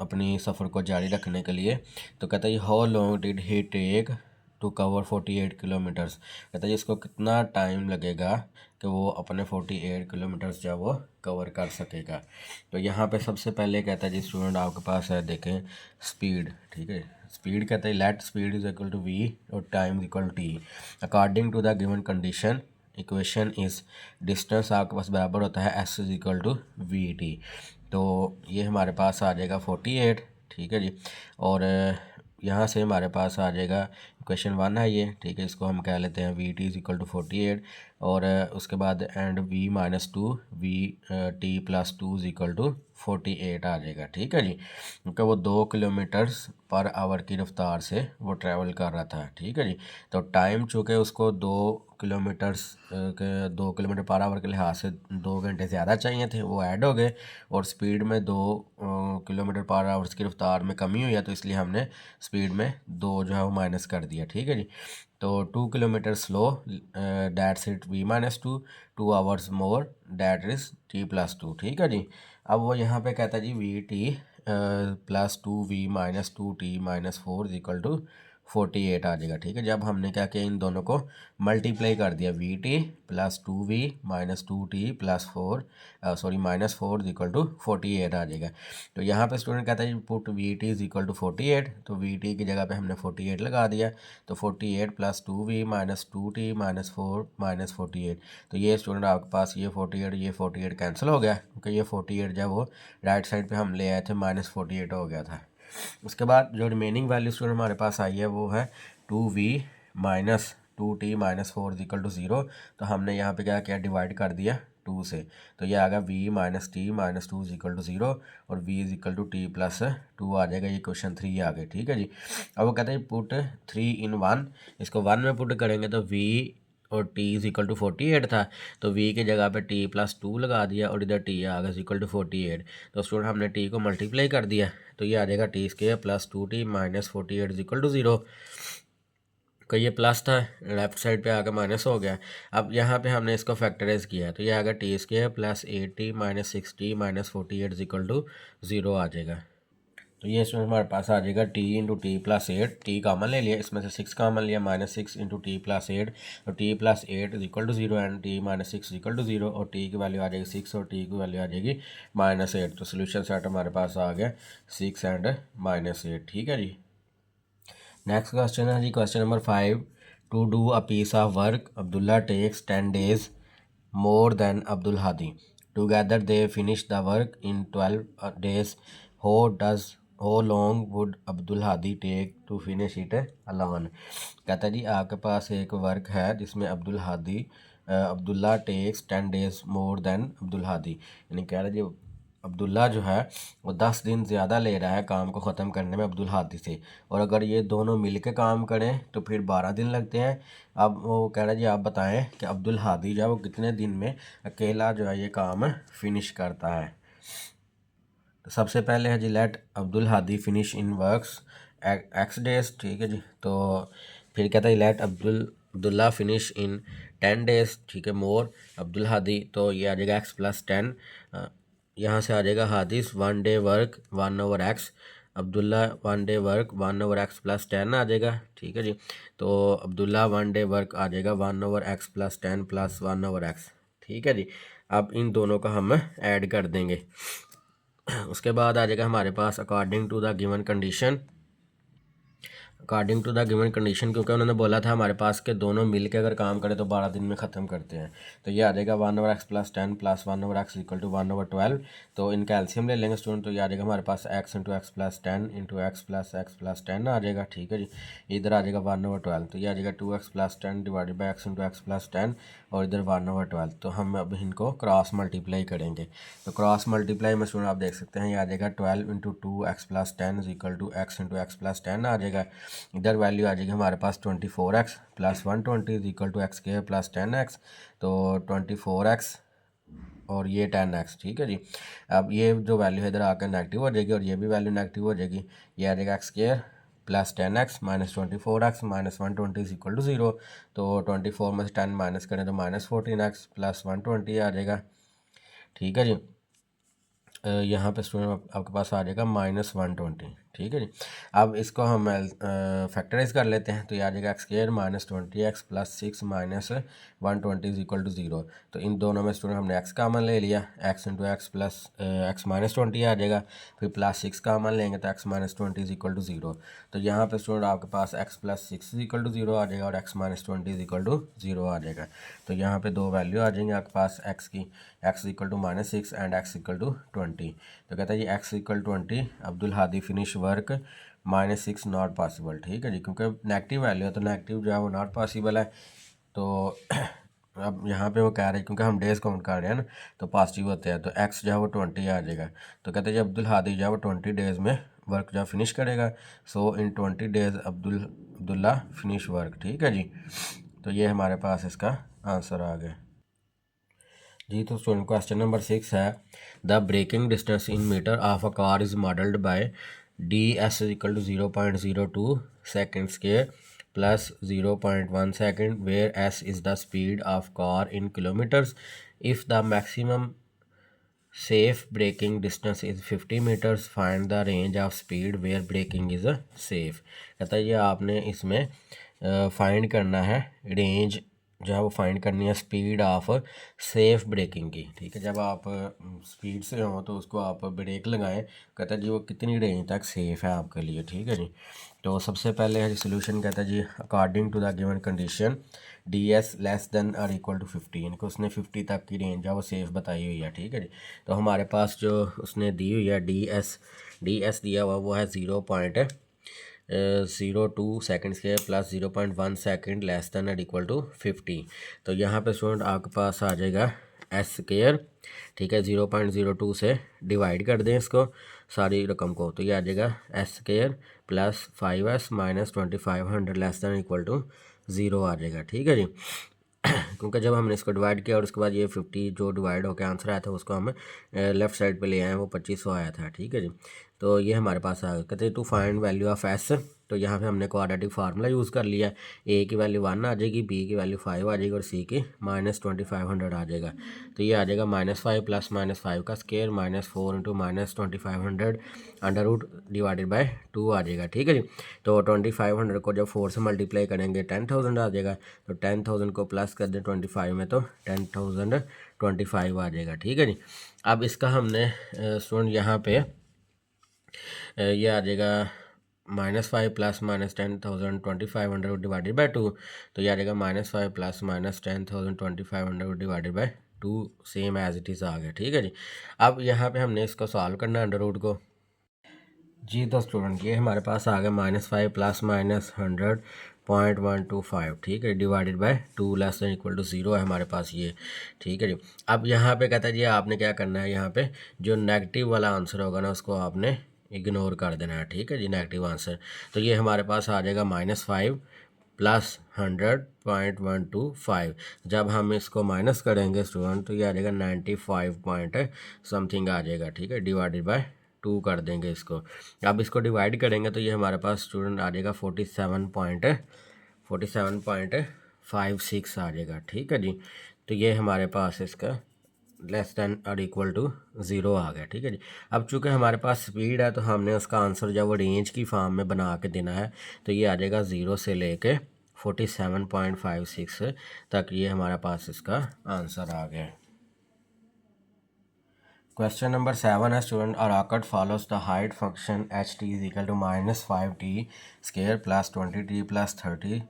अपनी सफ़र को जारी रखने के लिए। तो कहता है how long did he take to cover 48 kilometres. कहता है इसको कितना टाइम लगेगा कि वो अपने 48 किलोमीटर्स जो है वो कवर कर सकेगा। तो यहाँ पे सबसे पहले कहता है जी स्टूडेंट आपके पास है देखें स्पीड। ठीक है, स्पीड कहते हैं let speed is equal to v और time equal to t according to the given condition. Equation इस डिस्टेंस आपके पास बराबर होता है s is equal to v t. तो ये हमारे पास आ जाएगा 48। ठीक है जी, और यहाँ से हमारे पास आ जाएगा क्वेश्चन 1 है ये, ठीक है। इसको हम कह लेते हैं v t is equal to 48 और उसके बाद and v minus two v t plus two is equal to 48 आ जाएगा, ठीक है जी। क्योंकि वो 2 किलोमीटर्स पर आवर की रफ्तार से वो ट्रैवल कर रहा था, ठीक है जी। तो टाइम चूँकि उसको 2 किलोमीटर पर आवर के लिहाज से 2 घंटे ज़्यादा चाहिए थे, वो ऐड हो गए और स्पीड में 2 किलोमीटर पर आवर्स की रफ्तार में कमी हुई है, तो इसलिए हमने स्पीड में 2 जो है वो माइनस कर दिया, ठीक है जी। तो 2 kilometer slow that's it v minus two hours more that is t plus two, ठीक है जी। अब वो यहाँ पे कहता है जी v t plus two v minus two t minus four equal to 48 आ जाएगा, ठीक है। जब हमने क्या किया, इन दोनों को मल्टीप्लाई कर दिया, v t plus two v minus two t plus four minus four equal to 48 आ जाएगा। तो यहाँ पे स्टूडेंट कहता है put v t is equal to 48, तो वी टी की जगह पे हमने 48 लगा दिया। तो 48 plus two v minus two t minus four minus 48, तो ये स्टूडेंट आपके पास ये 48 कैंसिल हो गया, क्योंकि ये 48 जब वो राइट साइड पे हम ले आए थे माइनस 48 हो गया था। उसके बाद जो रिमेनिंग वैल्यू स्टूडेंट हमारे पास आई है वो है 2v minus 2t minus four equal to 0। तो हमने यहाँ पे क्या किया, डिवाइड कर दिया 2 से, तो ये आ गया v minus t minus two equal to 0 और v is equal to t plus 2 आ जाएगा। ये क्वेश्चन 3 आ गए, ठीक है जी। अब वो कहते हैं पुट 3 इन 1, इसको 1 में पुट करेंगे तो v और t इज इक्वल टू 48 था, तो v की जगह पे t प्लस 2 लगा दिया और इधर t आ गया इक्वल टू 48। तो स्टूडेंट हमने t को मल्टीप्लाई कर दिया, तो ये आ जाएगा t square plus 2t minus 48 equal to 0 का, ये प्लस था लेफ्ट साइड पे आकर माइनस हो गया। अब यहाँ पे हमने इसको फैक्टराइज किया, तो ये आ गया t square plus 8t minus 6t minus 48 equal to 0 आ जाएगा। तो ये इसमें हमारे पास आ जाएगा t into t plus 8, t common ले लिया, इसमें से 6 कॉमन लिया, माइनस 6 इंटू टी प्लस 8, तो t plus 8 is equal to 0 and t minus 6 equal to 0 और टी की वैल्यू आ जाएगी 6 और टी की वैल्यू आ जाएगी माइनस 8। तो सोल्यूशन सेट हमारे पास आ गया 6 एंड माइनस 8, ठीक है जी। नेक्स्ट क्वेश्चन है जी question number 5, to do a piece of work Abdullah takes 10 days more than Abdul Hadi. Together they finish the work in 12 days. How long would Abdul Hadi take to finish it alone? कहता है जी आपके पास एक work है जिसमें Abdullah takes 10 days more than Abdul Hadi, यानी कह रहा है जी अब्दुल्ला जो है वो 10 दिन ज़्यादा ले रहा है काम को ख़त्म करने में अब्दुल हादी से, और अगर ये दोनों मिल के काम करें तो फिर 12 दिन लगते हैं। अब वो कह रहा है जी आप बताएं कि अब्दुल हादी जो है वो कितने दिन में अकेला जो है ये काम फिनिश करता है। तो सबसे पहले है जी let Abdul Hadi finish in works x days, ठीक है जी। तो फिर कहता है let Abdullah finish in 10 days, ठीक है, मोर अब्दुल हादी, तो ये आ जाएगा एक्स प्लस 10, यहाँ से आ जाएगा हादिस 1 day work 1 over x, Abdullah 1 day work 1 over x plus 10 आ जाएगा, ठीक है जी। तो अब्दुल्ला 1 day वर्क आ जाएगा 1 over x plus 10 plus 1 over x, ठीक है जी। अब इन दोनों का हम ऐड कर देंगे। उसके बाद आ जाएगा हमारे पास according to the given condition, क्योंकि उन्होंने बोला था हमारे पास के दोनों मिल के अगर काम करें तो 12 दिन में ख़त्म करते हैं। तो ये आ जाएगा 1 over x plus 10 plus 1 over x equal to 1 over 12। तो इनका एलसीएम ले लेंगे स्टूडेंट, तो ये आ जाएगा हमारे पास x into x plus 10 into x plus 10 आ जाएगा, ठीक है जी। इधर आ जाएगा 1 over 12, तो ये आ जाएगा 2x plus 10 divided by x into x plus 10 और इधर 1 over 12। तो हम अब इनको क्रॉस मल्टीप्लाई करेंगे, तो क्रॉस मल्टीप्लाई में स्टूडेंट आप देख सकते हैं ये आ जाएगा 12 into 2x plus 10 is equal to x into x plus 10 आ जाएगा। इधर वैल्यू आ जाएगी हमारे पास 24x plus 120 is equal to x square plus 10x, तो 24x और ये 10x, ठीक है जी। अब ये जो वैल्यू है इधर आकर नेगेटिव हो जाएगी और ये भी वैल्यू नेगेटिव हो जाएगी, ये आ जाएगा x square plus 10x minus 24x minus 120 is equal to 0। तो 24 में से 10 माइनस करें तो माइनस 14x प्लस 120 आ जाएगा, ठीक है जी। यहाँ पे स्टूडेंट आपके पास आ जाएगा माइनस 120, ठीक है जी। अब इसको हम फैक्टराइज कर लेते हैं, तो ये आ जाएगा x square minus 20x plus 6 minus 120 is equal to 0। तो इन दोनों में स्टूडेंट हमने x कामन ले लिया, x into x plus x minus 20 आ जाएगा, फिर प्लस 6 कामन लेंगे तो x minus 20 is equal to 0। तो यहाँ पे स्टूडेंट आपके पास x plus 6 is equal to 0 आ जाएगा और x minus 20 is equal to 0 आ जाएगा। तो यहाँ पे दो वैल्यू आ जाएंगे आपके पास x की, x equal to minus 6 and x equal to 20। तो कहता है जी x equal 20 Abdul Hadi finish work -6 not possible, ठीक है जी, क्योंकि नेगेटिव वैल्यू है तो नेगेटिव जो है वो नॉट पॉसिबल है। तो अब यहाँ पे वो कह रहे हैं क्योंकि हम डेज़ काउंट कर रहे हैं ना तो पॉजिटिव होते हैं, तो एक्स जो है वो 20 आ जाएगा। तो कहते हैं जी अब्दुल हादी जो है वो 20 डेज़ में वर्क जो है फिनिश करेगा। सो इन 20 डेज़ अब्दुल्ला फिनिश वर्क, ठीक है जी। तो ये हमारे पास इसका आंसर आ गया जी। तो स्टूडेंट क्वेश्चन नंबर 6 है the braking distance in metre of a car is modelled by d s equal to 0.02 second square plus 0.1 second where s is the speed of car in kilometres if the maximum safe braking distance is 50 metres find the range of speed where braking is safe. कहता है ये आपने इसमें find करना है range जो है वो फाइंड करनी है स्पीड ऑफ सेफ ब्रेकिंग की, ठीक है। जब आप स्पीड से हो तो उसको आप ब्रेक लगाएं, कहता है जी वो कितनी रेंज तक सेफ है आपके लिए, ठीक है जी। तो सबसे पहले है जी सोल्यूशन, कहता है जी according to the given condition D S less than और इक्वल टू 50, यानी कि उसने 50 तक की रेंज है वो सेफ बताई हुई है, ठीक है जी। तो हमारे पास जो उसने दी हुई है डी एस दिया हुआ वो है 0.02 सेकेंड्स के प्लस 0.1 सेकेंड लेस देन और इक्वल टू 50। तो यहाँ पे स्टूडेंट आपके पास आ जाएगा एस स्केयर, ठीक है। 0.02 से डिवाइड कर दें इसको सारी रकम को, तो ये आ जाएगा S square plus 5s minus 2500 less than equal to 0 आ जाएगा, ठीक है जी। क्योंकि जब हमने इसको डिवाइड किया और उसके बाद ये 50 जो डिवाइड होकर आंसर आया था उसको हम लेफ़्ट साइड पे ले आए, वो 2500 आया था, ठीक है जी। तो ये हमारे पास आ गया। कहते हैं to find value of S, तो यहाँ पे हमने क्वाड्रेटिक फार्मूला यूज़ कर लिया। ए की वैल्यू 1 आ जाएगी, बी की वैल्यू 5 आ जाएगी और सी की -2500 आ जाएगा। तो ये आ जाएगा -5 प्लस -5 का square -4 into -2500 under root divided by 2 आ जाएगा, ठीक है जी। तो 2500 को जब 4 से मल्टीप्लाई करेंगे 10,000 आ जाएगा। तो 10,000 को प्लस कर दें 25 में तो 10,025 आ जाएगा, ठीक है जी। अब इसका हमने स्टूडेंट यहाँ पे ये आ जाएगा -5 प्लस -10,025 डिवाइडेड बाय 2, तो ये आ जाएगा -5 plus -10,025 divided by 2 same as it is आ गया, ठीक है जी। अब यहाँ पे हमने इसको सॉल्व करना है अंडर रूट को जी। तो स्टूडेंट ये हमारे पास आ गया -5 प्लस -100.125, ठीक है, divided by 2 less than equal to 0 है हमारे पास ये, ठीक है जी। अब यहाँ पे कहता है जी आपने क्या करना है, यहाँ पे जो नेगेटिव वाला आंसर होगा ना उसको आपने इग्नोर कर देना है, ठीक है जी, नेगेटिव आंसर। तो ये हमारे पास आ जाएगा -5 प्लस 100.125। जब हम इसको माइनस करेंगे स्टूडेंट तो ये आ जाएगा 95 पॉइंट समथिंग आ जाएगा, ठीक है, डिवाइडेड बाय 2 कर देंगे इसको। अब इसको डिवाइड करेंगे तो ये हमारे पास स्टूडेंट आ जाएगा 47.56 आ जाएगा, ठीक है जी। तो ये हमारे पास इसका लेस देन और इक्वल टू 0 आ गया, ठीक है जी। अब चूँकि हमारे पास स्पीड है तो हमने उसका आंसर जब वो रेंज की फॉर्म में बना के देना है तो ये आ जाएगा 0 से लेके 47.56 तक, ये हमारे पास इसका आंसर आ गया। क्वेश्चन नंबर 7 है student a rocket follows the height function H T is equal to -5t square plus 20t plus 30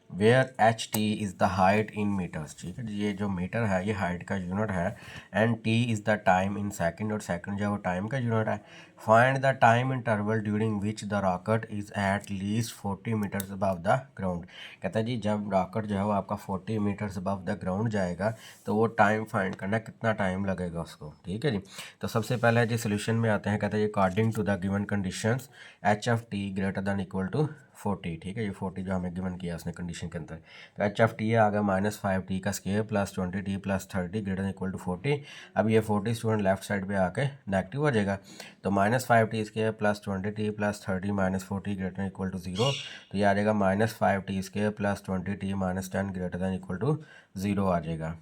where H T is the height in metres, ठीक है। ये जो मीटर है ये हाइट का यूनिट है and T is the time in second, और second जो है वो टाइम का यूनिट है। Find the time interval during which the rocket is at least 40 metres above the ground. कहता है जी जब रॉकेट जो है वो आपका 40 मीटर्स अबव द ग्राउंड जाएगा तो वो टाइम फाइंड करना कितना टाइम लगेगा उसको, ठीक है जी। तो सबसे पहले जी सोल्यूशन में आते हैं, कहते हैं according to the given conditions H of T greater than equal to 40, ठीक है। ये 40 जो हमें गिवन किया उसने कंडीशन के अंदर, तो एच ऑफ टी आ गया -5t का square plus 20t plus 30 greater than equal to 40। अब ये 40 स्टूडेंट लेफ्ट साइड पे आके नेगेटिव हो जाएगा, तो -5t square plus 20t plus 30 minus 40 greater than equal to 0, तो ये आ जाएगा -5t square plus 20t minus 10 greater than equal to 0 आ जाएगा।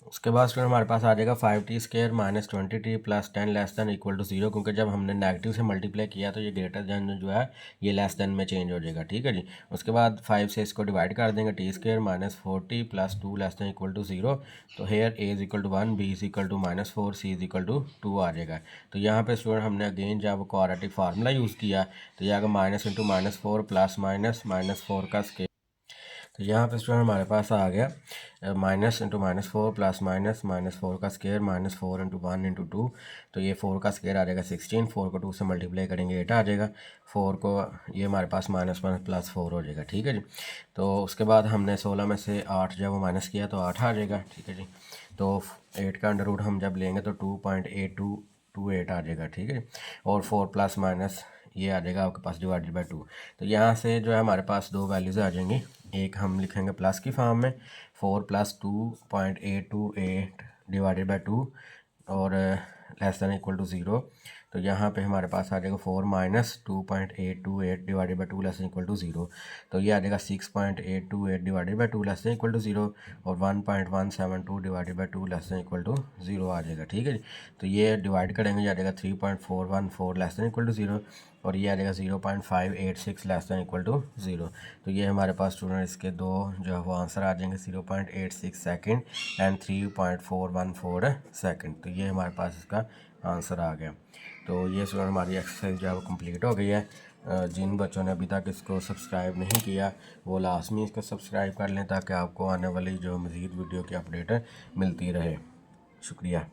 उसके बाद स्टूडेंट हमारे पास आ जाएगा 5t square minus 20t plus 10 less than equal to 0, क्योंकि जब हमने नेगेटिव से मल्टीप्लाई किया तो ये ग्रेटर दैन जो है ये लेस दैन में चेंज हो जाएगा, ठीक है जी। उसके बाद 5 से इसको डिवाइड कर देंगे, T square minus 40 plus 2 less than equal to 0, तो here A is equal to 1, B is equal to -4, C is equal to 2 आ जाएगा। तो यहाँ पे स्टूडेंट हमने अगेन जब क्वाड्रेटिक फार्मूला यूज़ किया तो ये आगे माइनस इंटू -4 प्लस -4 का स्केयर तो यहाँ पे स्टूडेंट हमारे पास आ गया माइनस इंटू -4 प्लस माइनस -4 का स्क्वायर -4 इंटू 1 इंटू 2। तो ये 4 का स्क्वायर आ जाएगा 16, 4 को 2 से मल्टीप्लाई करेंगे 8 आ जाएगा। 4 को ये हमारे पास -1 प्लस 4 हो जाएगा, ठीक है जी। तो उसके बाद हमने 16 में से 8 जब वो माइनस किया तो 8 आ जाएगा, ठीक है जी। तो 8 का अंडर रूट हम जब लेंगे तो 2.8228 आ जाएगा, ठीक है। और 4 प्लस माइनस ये आ जाएगा आपके पास डिवाइडेड बाई 2। तो यहाँ से जो है हमारे पास दो वैल्यूज़ आ जाएंगी। एक हम लिखेंगे प्लस की फॉर्म में 4 प्लस 2.828 डिवाइडेड बाई 2 और लेस दैन इक्वल टू 0। तो यहाँ पे हमारे पास आ जाएगा 4 minus 2.828 divided by 2 less than equal to 0। तो ये आ जाएगा 6.828 divided by 2 less than equal to 0 और 1.172 divided by 2 less than equal to 0 आ जाएगा, ठीक है जी। तो ये डिवाइड करेंगे, ये आ जाएगा 3.414 लेस दैन इक्वल टू 0 और ये आ जाएगा 0.586 लेस दैन इक्वल टू 0। तो ये हमारे पास स्टूडेंट इसके दो जो है वो आंसर आ जाएंगे 0.86 सेकेंड एंड 3.414 सेकेंड। तो ये हमारे पास इसका आंसर आ गया। तो ये स्टूडेंट हमारी एक्सरसाइज जो है वो कम्प्लीट हो गई है। जिन बच्चों ने अभी तक इसको सब्सक्राइब नहीं किया वो लाजमी इसको सब्सक्राइब कर लें ताकि आपको आने वाली जो मज़ीद वीडियो की अपडेट मिलती रहे। शुक्रिया।